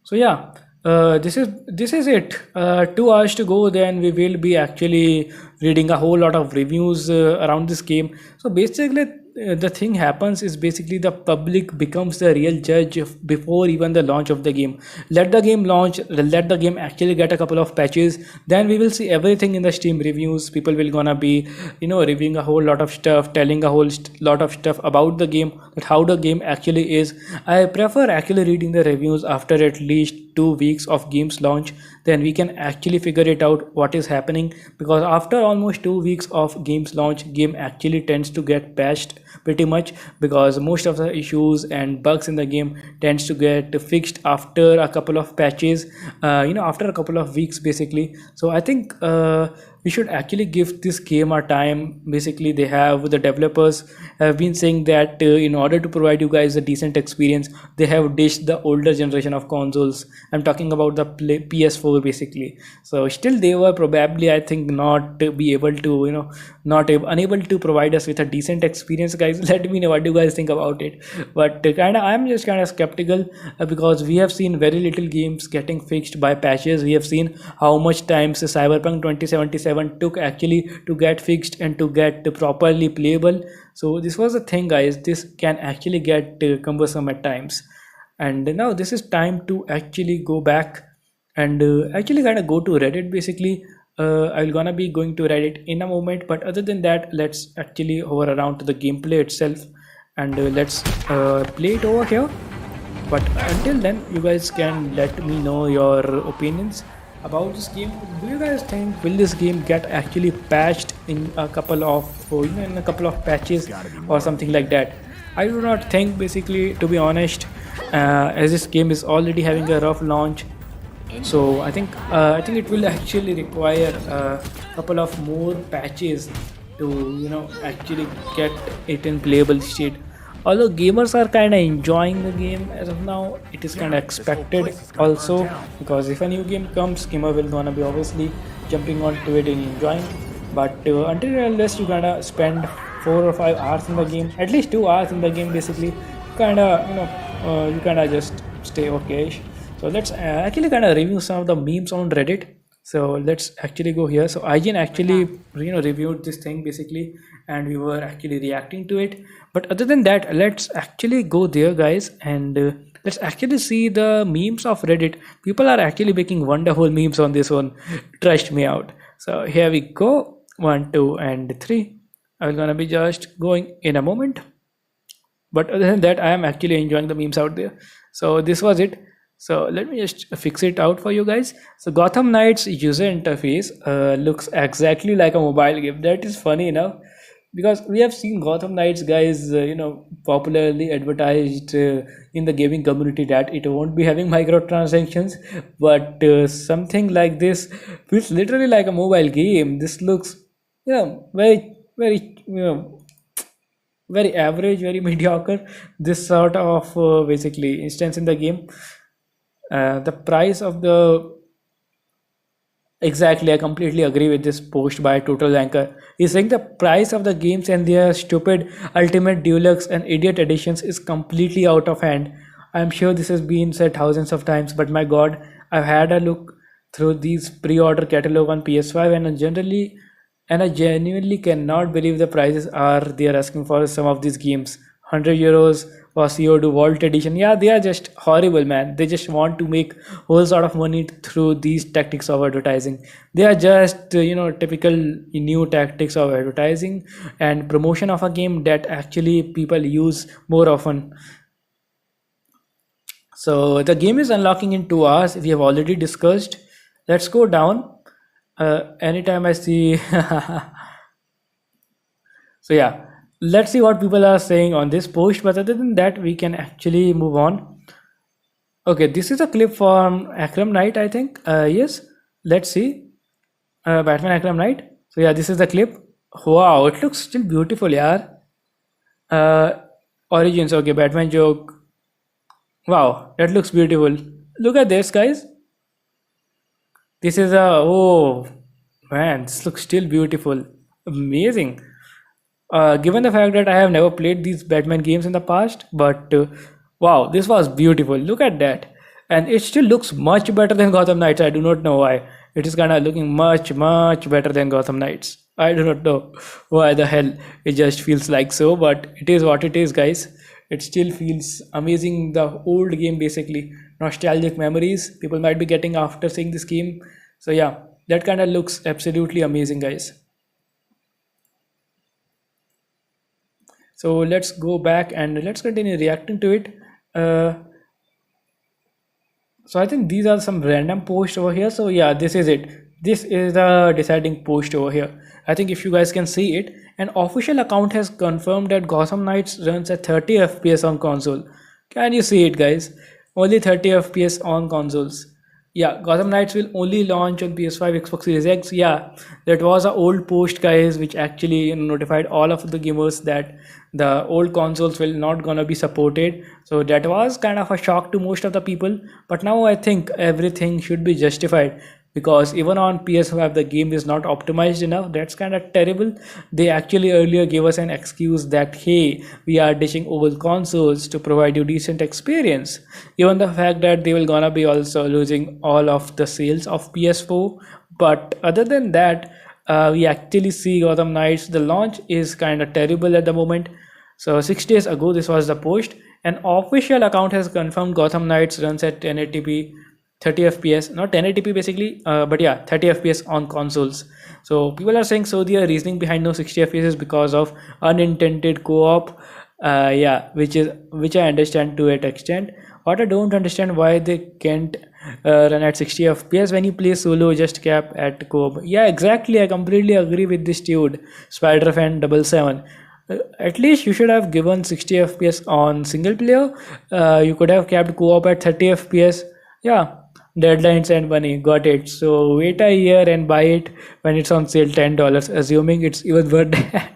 So yeah, this is it. 2 hours to go, then we will be actually reading a whole lot of reviews around this game. So basically the thing happens is basically the public becomes the real judge before even the launch of the game. Let the game launch, let the game actually get a couple of patches, then we will see everything in the Steam reviews. People will gonna be reviewing a whole lot of stuff, telling a whole lot of stuff about the game, that how the game actually is. I prefer actually reading the reviews after at least 2 weeks of game's launch. Then we can actually figure it out what is happening, because after almost 2 weeks of game's launch, game actually tends to get patched pretty much, because most of the issues and bugs in the game tends to get fixed after a couple of patches, after a couple of weeks basically. So I think we should actually give this game our time. Basically the developers have been saying that in order to provide you guys a decent experience, they have ditched the older generation of consoles. I'm talking about the PS4 basically. So still they were probably, I think, not be able to unable to provide us with a decent experience. Guys, let me know what do you guys think about it. But I'm just kind of skeptical, because we have seen very little games getting fixed by patches. We have seen how much times Cyberpunk 2077 took actually to get fixed and to get properly playable. So this was the thing, guys. This can actually get cumbersome at times. And now this is time to actually go back and actually kind of go to Reddit basically. I'm gonna be going to Reddit in a moment, but other than that, let's actually hover around to the gameplay itself, and let's play it over here. But until then, you guys can let me know your opinions about this game. Do you guys think will this game get actually patched in a couple of patches or something like that? I do not think, basically, to be honest, as this game is already having a rough launch. So I think it will actually require a couple of more patches to actually get it in playable state. Although gamers are kind of enjoying the game as of now, it is kind of expected also, because if a new game comes, gamer will gonna be obviously jumping onto it and enjoying. But until and unless you gonna spend 4 or 5 hours in the game, at least 2 hours in the game basically, you kind of just stay okay. So let's actually kind of review some of the memes on Reddit. So let's actually go here. So IGN actually reviewed this thing basically, and we were actually reacting to it. But other than that, let's actually go there, guys, and let's actually see the memes of Reddit. People are actually making wonderful memes on this one. Trust me out. So here we go. 1, 2, and 3. I'm gonna be just going in a moment. But other than that, I am actually enjoying the memes out there. So this was it. So let me just fix it out for you guys. So Gotham Knights user interface looks exactly like a mobile game. That is funny enough, because we have seen Gotham Knights, guys, popularly advertised in the gaming community that it won't be having microtransactions, but something like this feels literally like a mobile game. This looks very very average, very mediocre, this sort of basically instance in the game. The price of the Exactly, I completely agree with this post by Total Anchor. He's saying the price of the games and their stupid Ultimate Deluxe and Idiot Editions is completely out of hand. I'm sure this has been said thousands of times, but my god, I've had a look through these pre-order catalog on PS5, and I genuinely cannot believe the prices are they are asking for some of these games. €100 for CO2 Vault Edition. Yeah, they are just horrible, man. They just want to make whole sort of money through these tactics of advertising. They are just typical new tactics of advertising and promotion of a game that actually people use more often. So the game is unlocking in 2 hours. We have already discussed. Let's go down. Anytime I see so yeah, let's see what people are saying on this post, but other than that we can actually move on. Okay, this is a clip from Akram Knight, I think. Yes, let's see. Batman Akram Knight. So yeah, this is the clip. Wow, it looks still beautiful, yeah. Origins, okay, Batman joke. Wow, that looks beautiful. Look at this, guys. This is a, oh man, this looks still beautiful. Amazing. Given the fact that I have never played these Batman games in the past, but wow, this was beautiful. Look at that. And it still looks much better than Gotham Knights. I do not know why. It is kind of looking much better than Gotham Knights. I do not know why the hell it just feels like so, but it is what it is, guys. It still feels amazing. The old game, basically nostalgic memories people might be getting after seeing this game. So yeah, that kind of looks absolutely amazing, guys. So let's go back and let's continue reacting to it. So I think these are some random posts over here. So yeah, this is it. This is the deciding post over here. I think if you guys can see it, an official account has confirmed that Gotham Knights runs at 30 FPS on console. Can you see it, guys? Only 30 FPS on consoles. Yeah, Gotham Knights will only launch on PS5 XBOX Series X. Yeah, that was an old post, guys, which actually notified all of the gamers that the old consoles will not gonna be supported. So that was kind of a shock to most of the people. But now I think everything should be justified, because even on PS5 the game is not optimized enough. That's kind of terrible. They actually earlier gave us an excuse that, hey, we are dishing old consoles to provide you decent experience. Given the fact that they will gonna be also losing all of the sales of PS4, but other than that, we actually see Gotham Knights, the launch is kind of terrible at the moment. So 6 days ago this was the post. An official account has confirmed Gotham Knights runs at 1080p 30 fps, not 1080p basically, but yeah, 30 fps on consoles. So people are saying, so the reasoning behind no 60 fps is because of unintended co-op. Yeah, which I understand to an extent. What I don't understand, why they can't run at 60 fps when you play solo, just cap at co-op. Yeah, exactly, I completely agree with this dude, Spider-Fan 77. At least you should have given 60 fps on single player. You could have kept co-op at 30 fps. Yeah, deadlines and money, got it. So wait a year and buy it when it's on sale, $10, assuming it's even worth that.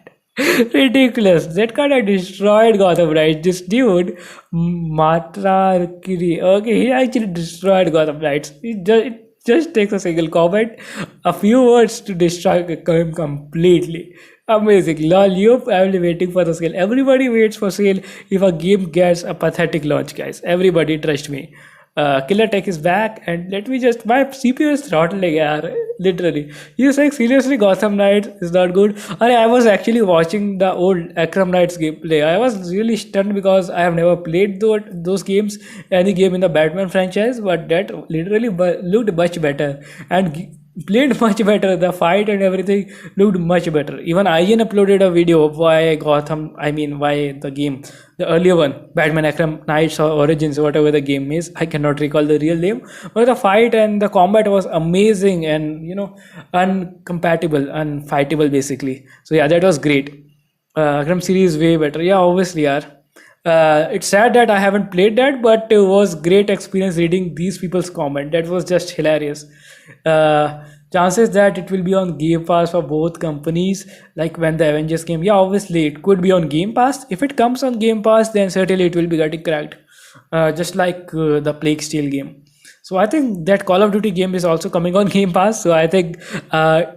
Ridiculous. That kind of destroyed Gotham, right? This dude, Matra Kiri, okay, he actually destroyed Gotham Knights. It just takes a single comment, a few words to destroy him completely. Amazing. Lol, you're probably waiting for the sale. Everybody waits for sale if a game gets a pathetic launch, guys. Everybody, trust me. Killer Tech is back, and let me just, my CPU is throttling, yaar, literally. He's like, seriously, Gotham Knights is not good. I was actually watching the old Akram Knights gameplay. I was really stunned because I have never played those games, any game in the Batman franchise, but that literally looked much better and played much better. The fight and everything looked much better. Even IGN uploaded a video of why why the game, the earlier one, Batman Arkham Knights or Origins, whatever the game is, I cannot recall the real name, but the fight and the combat was amazing and, you know, unfightable basically. So yeah, that was great. Arkham series way better. Yeah, obviously, yeah. It's sad that I haven't played that, but it was great experience reading these people's comment. That was just hilarious. Chances that it will be on Game Pass for both companies, like when the Avengers came. Yeah, obviously it could be on Game Pass. If it comes on Game Pass, then certainly it will be getting cracked, just like the Plague Steel game. So I think that Call of Duty game is also coming on Game Pass. So I think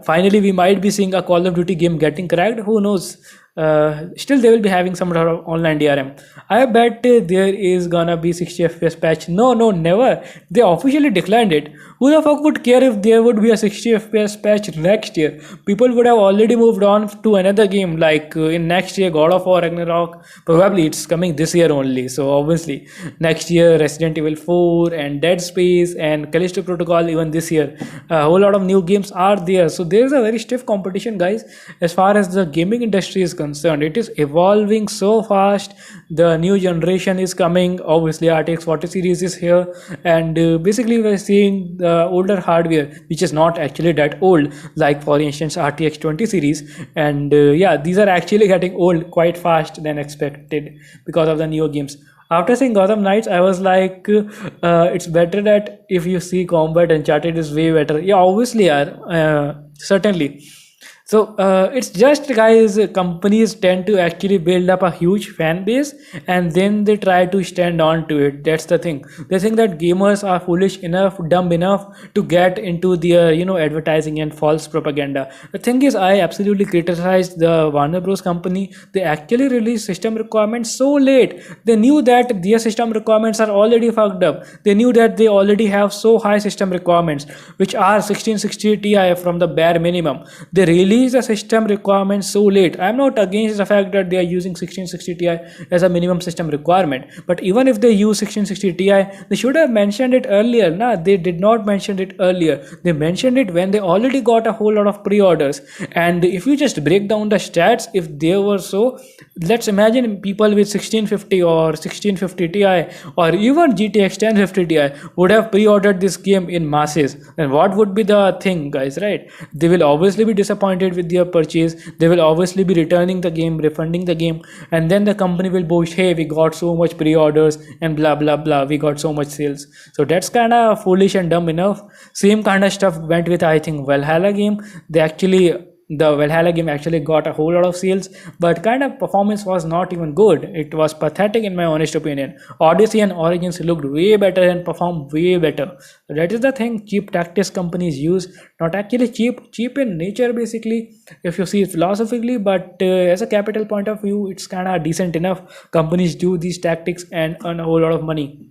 finally we might be seeing a Call of Duty game getting cracked. Who knows? Still they will be having some sort of online DRM. I bet there is gonna be 60 FPS patch. No, never. They officially declined it. Who the fuck would care if there would be a 60 FPS patch next year? People would have already moved on to another game, like in next year God of War Ragnarok. Probably it's coming this year only. So obviously next year Resident Evil 4 and Dead Space and Callisto Protocol, even this year a whole lot of new games are there. So there is a very stiff competition, guys, as far as the gaming industry is concerned. concerned. It is evolving so fast. The new generation is coming. Obviously, RTX 40 series is here, and basically we're seeing the older hardware, which is not actually that old, like for instance RTX 20 series. And yeah, these are actually getting old quite fast than expected because of the newer games. After seeing Gotham Knights, I was like, it's better that if you see combat, Uncharted is way better. Yeah, obviously, certainly. So it's just, guys, companies tend to actually build up a huge fan base and then they try to stand on to it. That's the thing. They think that gamers are foolish enough, dumb enough to get into their, advertising and false propaganda. The thing is, I absolutely criticized the Warner Bros. Company. They actually released system requirements so late. They knew that their system requirements are already fucked up. They knew that they already have so high system requirements, which are 1660 Ti from the bare minimum. They released the system requirements so late. I'm not against the fact that they are using 1660 Ti as a minimum system requirement, but even if they use 1660 Ti, they should have mentioned it earlier. Nah, they did not mention it earlier. They mentioned it when they already got a whole lot of pre-orders. And if you just break down the stats, if they were so, let's imagine people with 1650 or 1650 Ti or even GTX 1050 Ti would have pre-ordered this game in masses. And what would be the thing, guys, right? They will obviously be disappointed with their purchase. They will obviously be returning the game, refunding the game, and then the company will boast, hey, we got so much pre-orders and blah blah blah, we got so much sales. So that's kind of foolish and dumb enough. Same kind of stuff went with, I think, Valhalla game. The Valhalla game actually got a whole lot of sales, but kind of performance was not even good. It was pathetic in my honest opinion. Odyssey and Origins looked way better and performed way better. So that is the thing cheap tactics companies use. Not actually cheap in nature basically, if you see it philosophically, but as a capital point of view, it's kind of decent enough. Companies do these tactics and earn a whole lot of money.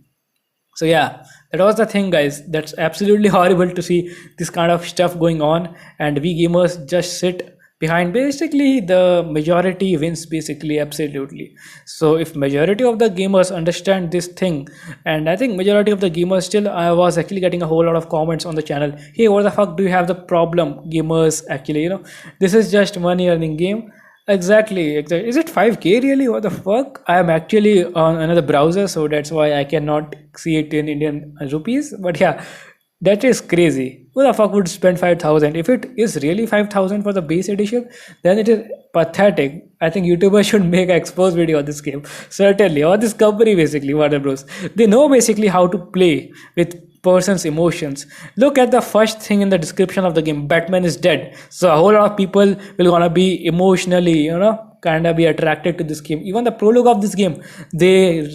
So yeah, that was the thing, guys. That's absolutely horrible to see this kind of stuff going on, and we gamers just sit behind. Basically the majority wins, basically, absolutely. So if majority of the gamers understand this thing, and I think majority of the gamers still, I was actually getting a whole lot of comments on the channel, hey, what the fuck do you have the problem, gamers, actually, this is just money earning game. Exactly. Is it 5k really? What the fuck? I am actually on another browser, so that's why I cannot see it in Indian rupees. But yeah, that is crazy. Who the fuck would spend 5,000? If it is really 5,000 for the base edition, then it is pathetic. I think YouTubers should make an expose video on this game. Certainly. Or this company, basically, Warner Bros. They know basically how to play with person's emotions. Look at the first thing in the description of the game. Batman is dead. So a whole lot of people will gonna be emotionally, kind of be attracted to this game. Even the prologue of this game, they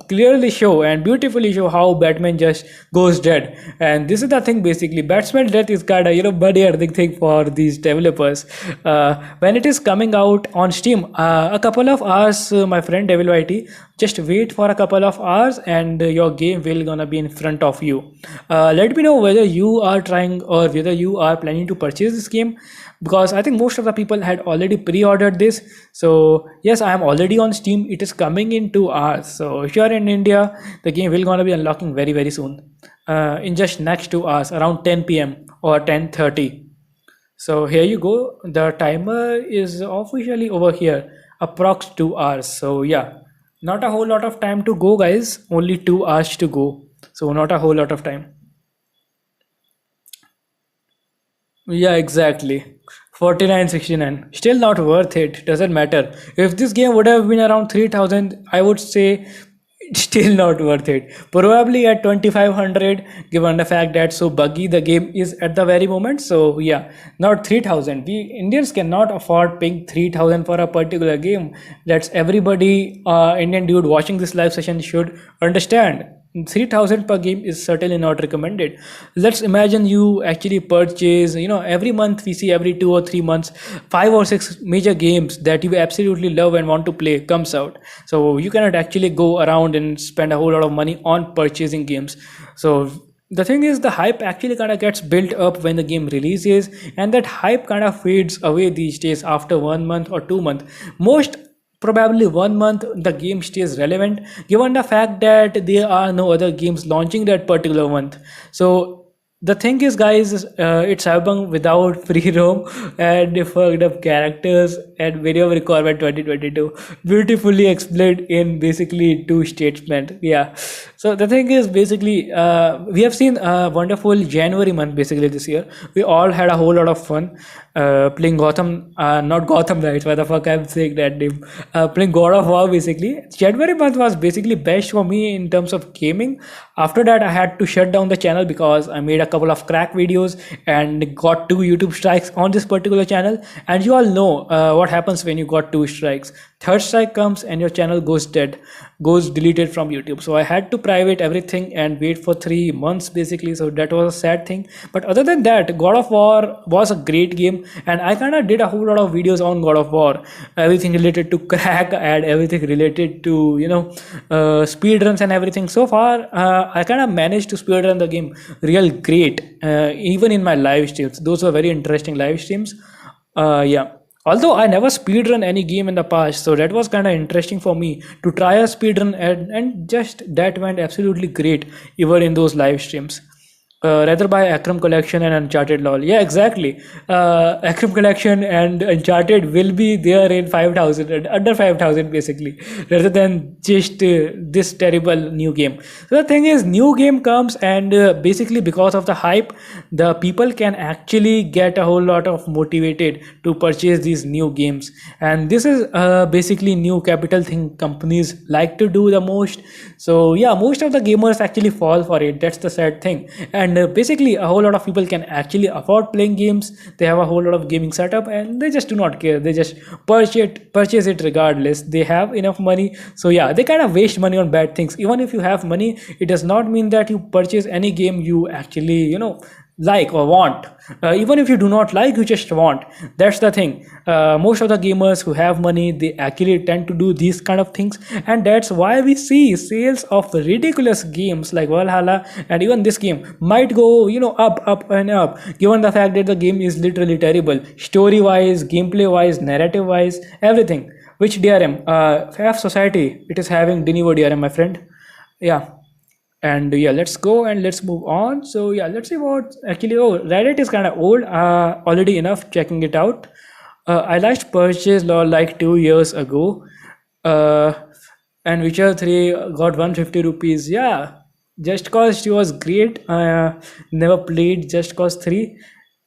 clearly show and beautifully show how Batman just goes dead. And this is the thing, basically, Batman's death is kind of buddy earning thing for these developers. When it is coming out on Steam, a couple of hours, my friend Devil YT, just wait for a couple of hours and your game will gonna be in front of you. Let me know whether you are trying or whether you are planning to purchase this game, because I think most of the people had already pre-ordered this. So yes, I am already on Steam. It is coming in 2 hours. So if you are in India, the game will gonna be unlocking very very soon, in just next 2 hours, around 10 p.m. or 10:30. So here you go. The timer is officially over here, approx 2 hours. So yeah, not a whole lot of time to go, guys. Only 2 hours to go. So not a whole lot of time. Yeah, exactly. 49.69. Still not worth it. Doesn't matter. If this game would have been around 3,000, I would say it's still not worth it. Probably at 2,500, given the fact that so buggy the game is at the very moment. So yeah, not 3,000. We Indians cannot afford paying 3,000 for a particular game. That's everybody, Indian dude watching this live session should understand. 3,000 per game is certainly not recommended. Let's imagine you actually purchase, every month we see every 2 or 3 months 5 or 6 major games that you absolutely love and want to play comes out. So you cannot actually go around and spend a whole lot of money on purchasing games. So the thing is, the hype actually kind of gets built up when the game releases, and that hype kind of fades away these days after 1 month or 2 months. Most probably 1 month the game stays relevant, given the fact that there are no other games launching that particular month. So the thing is, guys, it's Cyberpunk without free roam and fucked up characters and minimum requirement 2022. Beautifully explained in basically two statements. Yeah. So the thing is basically we have seen a wonderful January month basically this year. We all had a whole lot of fun playing Gotham, not Gotham Knights. Why the fuck I'm saying that name? Playing God of War basically. January month was basically best for me in terms of gaming. After that, I had to shut down the channel because I made a couple of crack videos and got 2 YouTube strikes on this particular channel. And you all know what happens when you got 2 strikes. Third strike comes and your channel goes dead, goes deleted from YouTube. So I had to private everything and wait for 3 months basically. So that was a sad thing. But other than that, God of War was a great game, and I kind of did a whole lot of videos on God of War. Everything related to crack and everything related to speed runs and everything. So far, I kind of managed to speed run the game real great, even in my live streams. Those were very interesting live streams. Yeah. Although I never speedrun any game in the past, so that was kind of interesting for me to try a speedrun, and just that went absolutely great even in those live streams. Rather by Akram Collection and Uncharted lol. Yeah, exactly. Akram Collection and Uncharted will be there in 5,000 and under 5,000 basically, rather than just this terrible new game. So the thing is, new game comes and basically because of the hype, the people can actually get a whole lot of motivated to purchase these new games. And this is basically new capital thing companies like to do the most. So yeah, most of the gamers actually fall for it. That's the sad thing. And basically a whole lot of people can actually afford playing games. They have a whole lot of gaming setup and they just do not care. They just purchase it regardless. They have enough money. So yeah, they kind of waste money on bad things. Even if you have money, it does not mean that you purchase any game you actually like or want. Even if you do not like, you just want. That's the thing. Most of the gamers who have money, they actually tend to do these kind of things, and that's why we see sales of ridiculous games like Valhalla, and even this game might go up and up, given the fact that the game is literally terrible, story wise, gameplay wise, narrative wise, everything. Which DRM? FF Society, it is having Denuvo DRM, my friend. Yeah. And yeah, let's go and let's move on. So yeah, let's see what actually. Oh, Reddit is kind of old, already enough checking it out. I last purchased like 2 years ago, and Witcher 3 got 150 rupees. Yeah, Just Cause 2 was great. Never played Just Cause 3.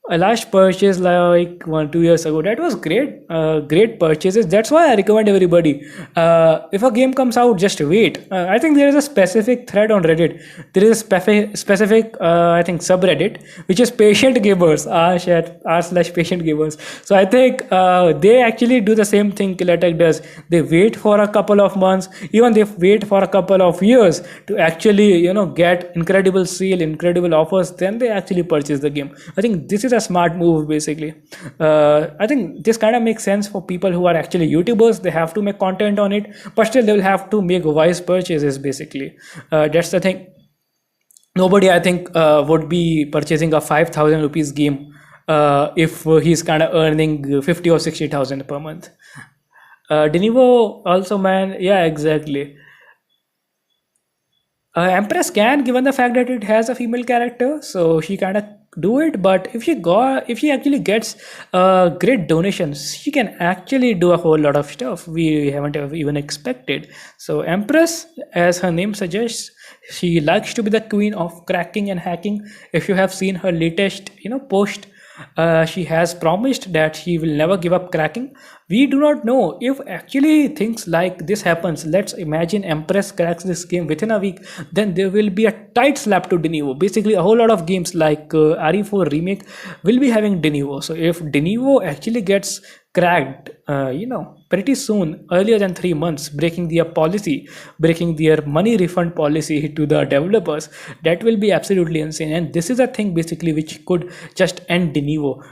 I last purchased like 1-2 years ago. That was great. Great purchases. That's why I recommend everybody. If a game comes out, just wait. I think there is a specific thread on Reddit. There is a specific I think subreddit which is patient gamers. r/patient gamers. So I think they actually do the same thing Killatek does. They wait for a couple of months. Even they wait for a couple of years to actually get incredible sale, incredible offers. Then they actually purchase the game. I think this is a smart move basically. I think this kind of makes sense for people who are actually YouTubers. They have to make content on it, but still they will have to make wise purchases basically. That's the thing. Nobody I think would be purchasing a 5,000 rupees game if he's kind of earning 50 or 60,000 per month. Denuvo also, man. Yeah, exactly. Empress can, given the fact that it has a female character, so she kind of do it. But if she actually gets great donations, she can actually do a whole lot of stuff we haven't even expected. So Empress, as her name suggests, she likes to be the queen of cracking and hacking. If you have seen her latest post, she has promised that she will never give up cracking. We do not know if actually things like this happens. Let's imagine Empress cracks this game within a week, then there will be a tight slap to Denuvo. Basically a whole lot of games like RE4 remake will be having Denuvo. So if Denuvo actually gets cracked pretty soon, earlier than 3 months, breaking their money refund policy to the developers, that will be absolutely insane. And this is a thing basically which could just end Denuvo.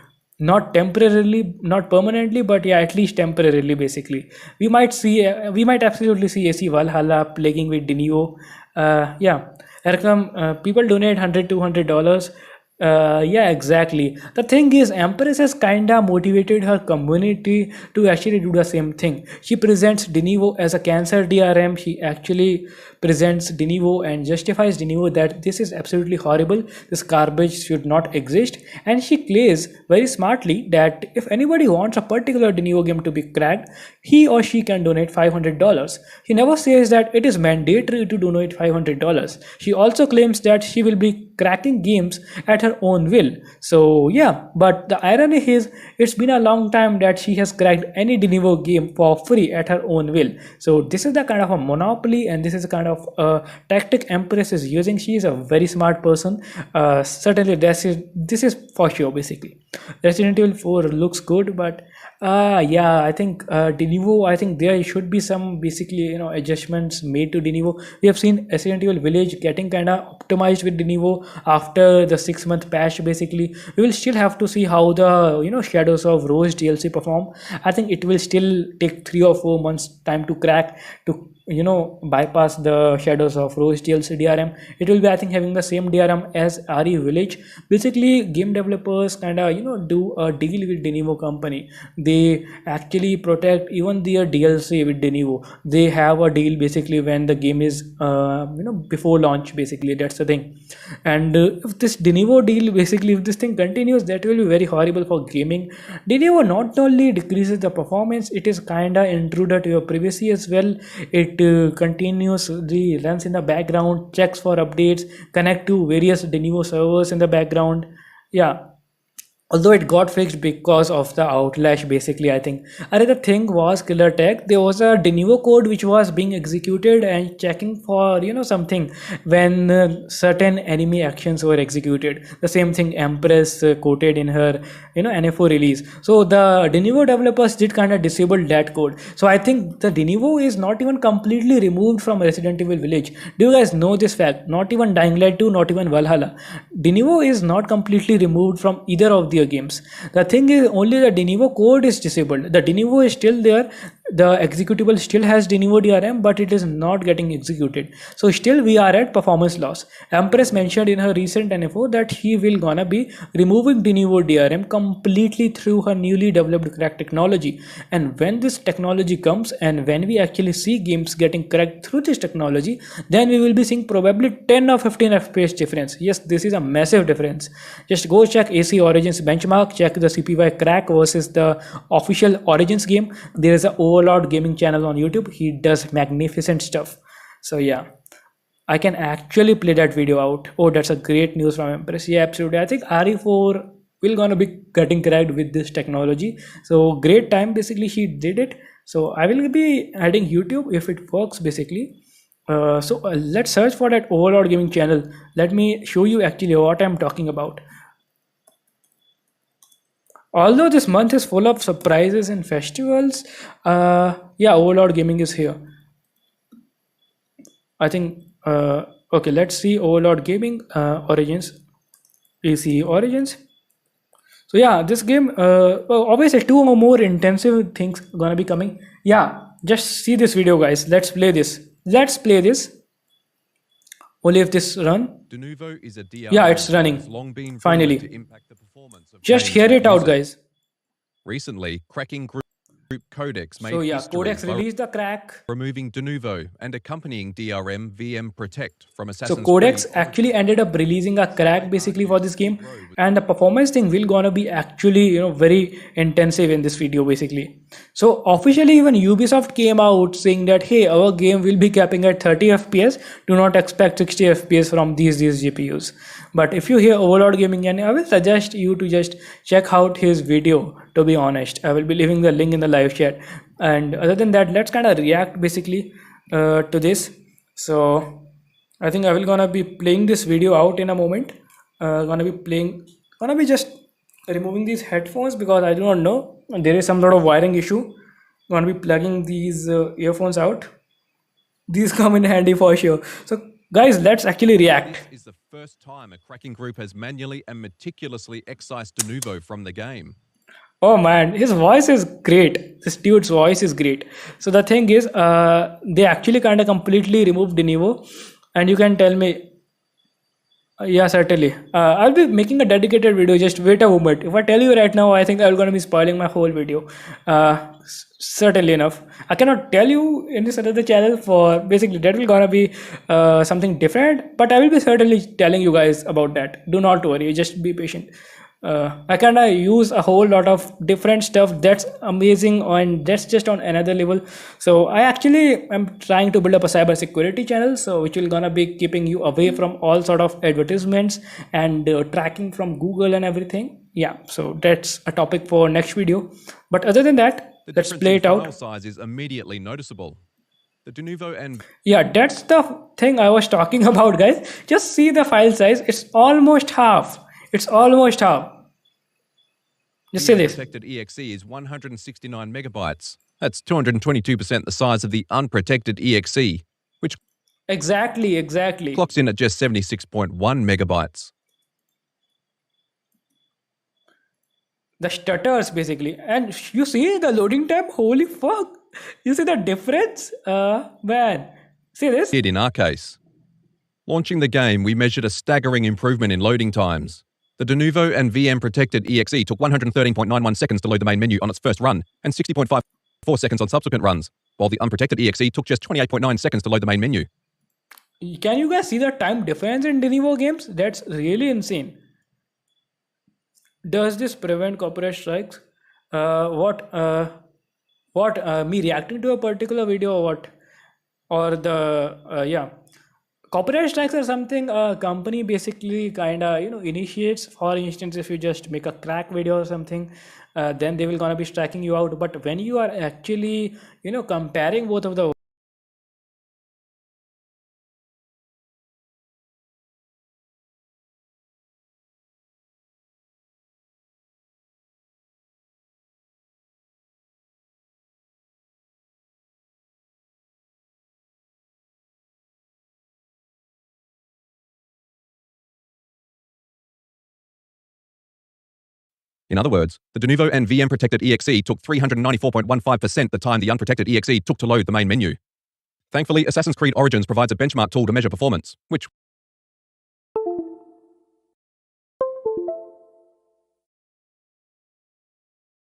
Not temporarily, not permanently, but yeah, at least temporarily basically. We might absolutely see AC Valhalla plaguing with Denuvo. Yeah, Erkam, people donate $100-$200. Yeah, exactly. The thing is, Empress has kinda motivated her community to actually do the same thing. She presents Denivo as a cancer DRM. She actually presents Denivo and justifies Denivo that this is absolutely horrible. This garbage should not exist. And she claims very smartly that if anybody wants a particular Denivo game to be cracked, he or she can donate $500. She never says that it is mandatory to donate $500. She also claims that she will be cracking games at her own will. So yeah, but the irony is it's been a long time that she has cracked any Denivo game for free at her own will. So this is the kind of a monopoly, and this is the kind of tactic Empress is using. She is a very smart person. Certainly this is for sure. Basically, Resident Evil 4 looks good, but yeah, I think Denivo, I think there should be some basically adjustments made to Denivo. We have seen Resident Evil Village getting kind of optimized with Denivo after the 6-month patch. Basically, we will still have to see how the Shadows of Rose DLC perform. I think it will still take 3 or 4 months time to crack, to bypass the Shadows of Rose DLC DRM. It will be, I think, having the same DRM as RE Village. Basically, game developers kind of do a deal with Denivo company. They actually protect even their DLC with Denivo. They have a deal basically when the game is before launch. Basically, that's the thing. And if this Denivo deal, basically if this thing continues, that will be very horrible for gaming. Denivo not only decreases the performance, it is kinda intruder to your privacy as well. It continuously runs in the background, checks for updates, connect to various Denivo servers in the background. Yeah, although it got fixed because of the outlash. Basically, I think another thing was killer tech. There was a Denivo code which was being executed and checking for something when certain enemy actions were executed. The same thing Empress quoted in her NFO release. So the Denivo developers did kind of disable that code. So I think the Denivo is not even completely removed from Resident Evil Village. Do you guys know this fact? Not even Dying Light 2, not even Valhalla. Denivo is not completely removed from either of the games. The thing is, only the Denivo code is disabled. The Denivo is still there. The executable still has Denivo DRM, but it is not getting executed. So still we are at performance loss. Empress mentioned in her recent NFO that he will gonna be removing Denivo DRM completely through her newly developed crack technology. And when this technology comes, and when we actually see games getting cracked through this technology, then we will be seeing probably 10 or 15 FPS difference. Yes, this is a massive difference. Just go check AC Origins benchmark, check the CPY crack versus the official Origins game. There is a Overlord Gaming channel on YouTube. He does magnificent stuff. So yeah, I can actually play that video out. Oh, that's a great news from Empress. Yeah, absolutely. I think RE4 will gonna be getting cracked with this technology. So great time. Basically, she did it. So I will be adding YouTube if it works. Basically. Let's search for that Overlord Gaming channel. Let me show you actually what I'm talking about. Although this month is full of surprises and festivals, yeah, Overlord Gaming is here. I think, okay, let's see Overlord Gaming Origins, AC Origins. So yeah, this game, obviously 2 or more intensive things gonna be coming. Yeah, just see this video, guys. Let's play this. Let's play this. Only if this run. Denuvo is a DRM yeah, it's running. Long been finally. To impact the performance of just hear it out, guys. Recently, cracking group Codex made history. Codex released the crack, removing Denuvo and accompanying DRM VM Protect from Assassin's Creed. So Codex actually ended up releasing a crack basically for this game, and the performance thing will gonna be actually very intensive in this video basically. So officially even Ubisoft came out saying that hey, our game will be capping at 30 FPS. Do not expect 60 FPS from these GPUs. But if you hear Overlord Gaming, and I will suggest you to just check out his video. To be honest, I will be leaving the link in the live chat. And other than that, let's kind of react basically to this. So I think I will gonna be playing this video out in a moment. Gonna be just removing these headphones because I do not know, there is some sort of wiring issue. Gonna be plugging these earphones out. These come in handy for sure. So guys, let's actually react. This is the first time a cracking group has manually and meticulously excised Denuvo from the game. Oh man, his voice is great. This dude's voice is great. So the thing is, they actually kind of completely removed Denuvo, and you can tell me, Yeah, certainly. I'll be making a dedicated video. Just wait a moment. If I tell you right now, I think I'm gonna be spoiling my whole video. Certainly enough. I cannot tell you in this other channel for basically that will gonna be something different. But I will be certainly telling you guys about that. Do not worry. Just be patient. I kinda use a whole lot of different stuff that's amazing and that's just on another level. So I actually am trying to build up a cyber security channel, so which will gonna be keeping you away from all sort of advertisements and tracking from Google and everything. Yeah, so that's a topic for next video. But other than that, The let's difference play in it out. file size is immediately noticeable. The de novo and Yeah, that's the thing I was talking about, guys. Just see the file size. It's almost half. It's almost half. Just see this. protected EXE is 169 megabytes. That's 222% the size of the unprotected EXE, which Exactly. clocks in at just 76.1 megabytes. The stutters basically, and you see the loading time. Holy fuck! You see the difference, man. See this? Did in our case. Launching the game, we measured a staggering improvement in loading times. The de novo and VM protected EXE took 113.91 seconds to load the main menu on its first run and 60.54 seconds on subsequent runs, while the unprotected EXE took just 28.9 seconds to load the main menu. Can you guys see the time difference in de novo games? That's really insane. Does this prevent copyright strikes? Me reacting to a particular video or what? Or the yeah, copyright strikes are something a company basically kind of initiates. For instance, if you just make a crack video or something, then they will gonna be striking you out. But when you are actually comparing both of the In other words, the de novo and VM protected EXE took 394.15% the time the unprotected EXE took to load the main menu. Thankfully, Assassin's Creed Origins provides a benchmark tool to measure performance, which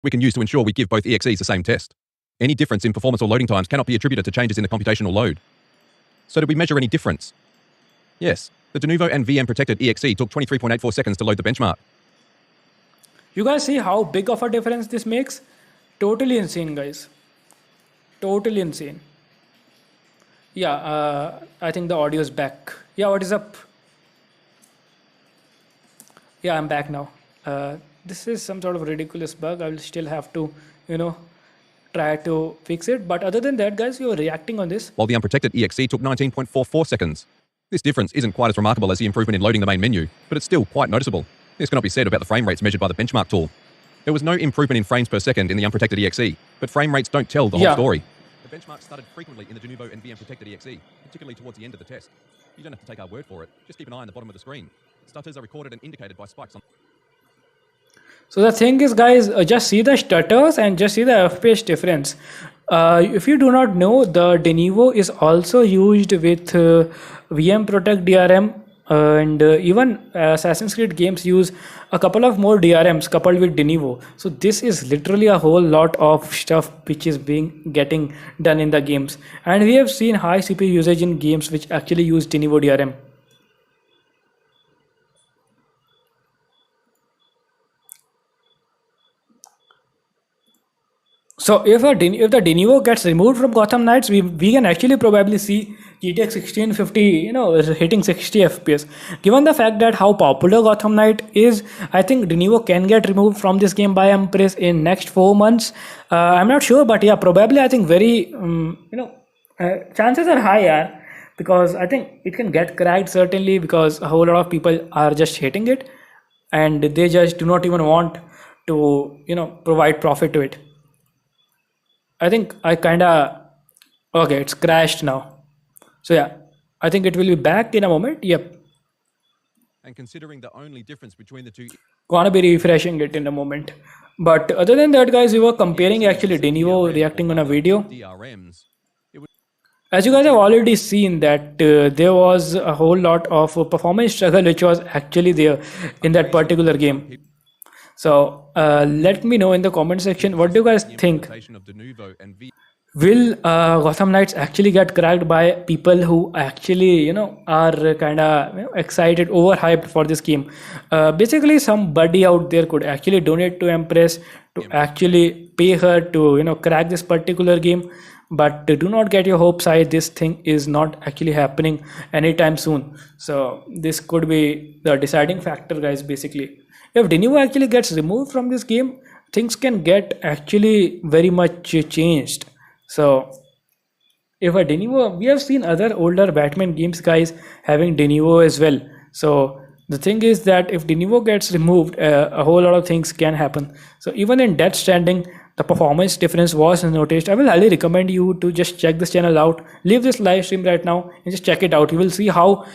we can use to ensure we give both EXEs the same test. Any difference in performance or loading times cannot be attributed to changes in the computational load. So did we measure any difference? Yes, the de novo and VM protected EXE took 23.84 seconds to load the benchmark. You guys see how big of a difference this makes? Totally insane, guys. Totally insane. Yeah, I think the audio is back. Yeah, what is up? Yeah, I'm back now. This is some sort of ridiculous bug. I will still have to, try to fix it. But other than that, guys, you're reacting on this. While the unprotected EXE took 19.44 seconds. This difference isn't quite as remarkable as the improvement in loading the main menu, but it's still quite noticeable. This cannot be said about the frame rates measured by the benchmark tool. There was no improvement in frames per second in the unprotected EXE, but frame rates don't tell the whole story. The benchmark started frequently in the de novo and VM protected EXE, particularly towards the end of the test. You don't have to take our word for it, just keep an eye on the bottom of the screen. Stutters are recorded and indicated by spikes on... So the thing is, guys, just see the stutters and just see the FPS difference. If you do not know, the de novo is also used with VM Protect DRM, and even Assassin's Creed games use a couple of more DRMs coupled with de novo. So this is literally a whole lot of stuff which is getting done in the games, and we have seen high CPU usage in games which actually use de novo DRM. So if the de novo gets removed from Gotham Knights, we can actually probably see GTX 1650 hitting 60 FPS. Given the fact that how popular Gotham Knight is, I think de novo can get removed from this game by Empress in next 4 months. I'm not sure, but yeah, probably I think very chances are high, yeah, because I think it can get cracked certainly, because a whole lot of people are just hating it and they just do not even want to provide profit to it. I think okay, it's crashed now. So yeah, I think it will be back in a moment. Yep. And considering the only difference between the two... Gonna be refreshing it in a moment. But other than that, guys, we were comparing actually de novo reacting on a video. as you guys have already seen that there was a whole lot of performance struggle which was actually there in that particular game. So let me know in the comment section, what do you guys think? Will Gotham Knights actually get cracked by people who actually, are kind of excited, overhyped for this game? Basically, somebody out there could actually donate to Empress to actually pay her to, crack this particular game. But do not get your hopes high. This thing is not actually happening anytime soon. So this could be the deciding factor, guys. Basically, if Denuvo actually gets removed from this game, things can get actually very much changed. So if a Denuvo, we have seen other older Batman games, guys, having Denuvo as well. So the thing is that if Denuvo gets removed, a whole lot of things can happen. So even in Death Stranding, the performance difference was noticed. I will highly recommend you to just check this channel out. Leave this live stream right now and just check it out. You will see how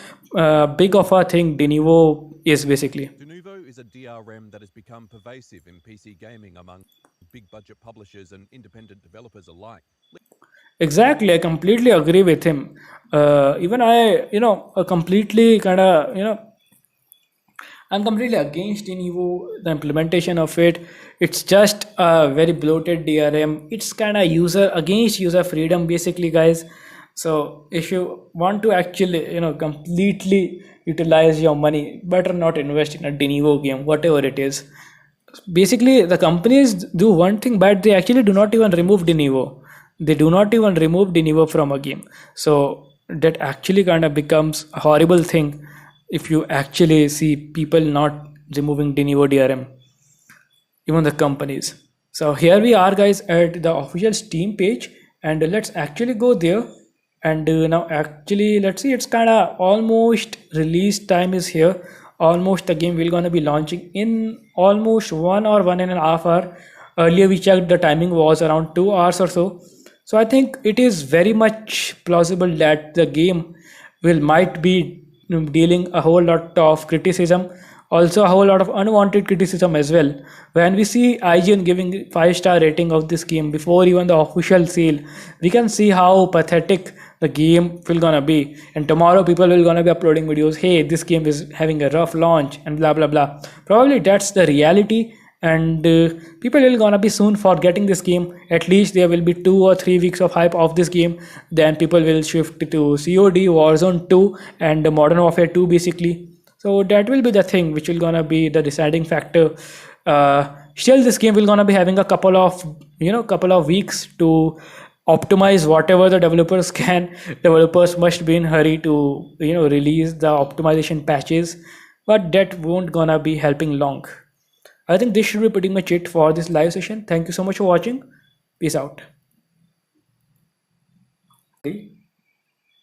big of a thing Denuvo is basically. Denuvo is a DRM that has become pervasive in PC gaming among big budget publishers and independent developers alike. Exactly, I completely agree with him. Even I, completely kind of, I'm completely against Denuvo, the implementation of it. It's just a very bloated DRM. It's kind of against user freedom, basically, guys. So if you want to actually, completely utilize your money, better not invest in a Denuvo game, whatever it is. Basically, the companies do one thing bad. They actually do not even remove Denuvo. They do not even remove Denuvo from a game. So that actually kind of becomes a horrible thing if you actually see people not removing Denuvo DRM, even the companies. So here we are, guys, at the official Steam page, and let's actually go there. And now actually let's see, it's kind of almost release time is here. Almost the game will gonna be launching in almost 1.5 hours. Earlier we checked, the timing was around 2 hours or so. So I think it is very much plausible that the game might be dealing a whole lot of criticism, also a whole lot of unwanted criticism as well. When we see IGN giving 5-star rating of this game before even the official sale, we can see how pathetic the game will gonna be. And tomorrow people will gonna be uploading videos, hey, this game is having a rough launch and blah blah blah. Probably that's the reality, and people will gonna be soon forgetting this game. At least there will be 2 or 3 weeks of hype of this game, then people will shift to COD, Warzone 2 and Modern Warfare 2 basically. So that will be the thing which will gonna be the deciding factor. Still this game will gonna be having a couple of weeks to optimize whatever the developers can. Developers must be in hurry to release the optimization patches, but that won't gonna be helping long. I think this should be pretty much it for this live session. Thank you so much for watching. Peace out.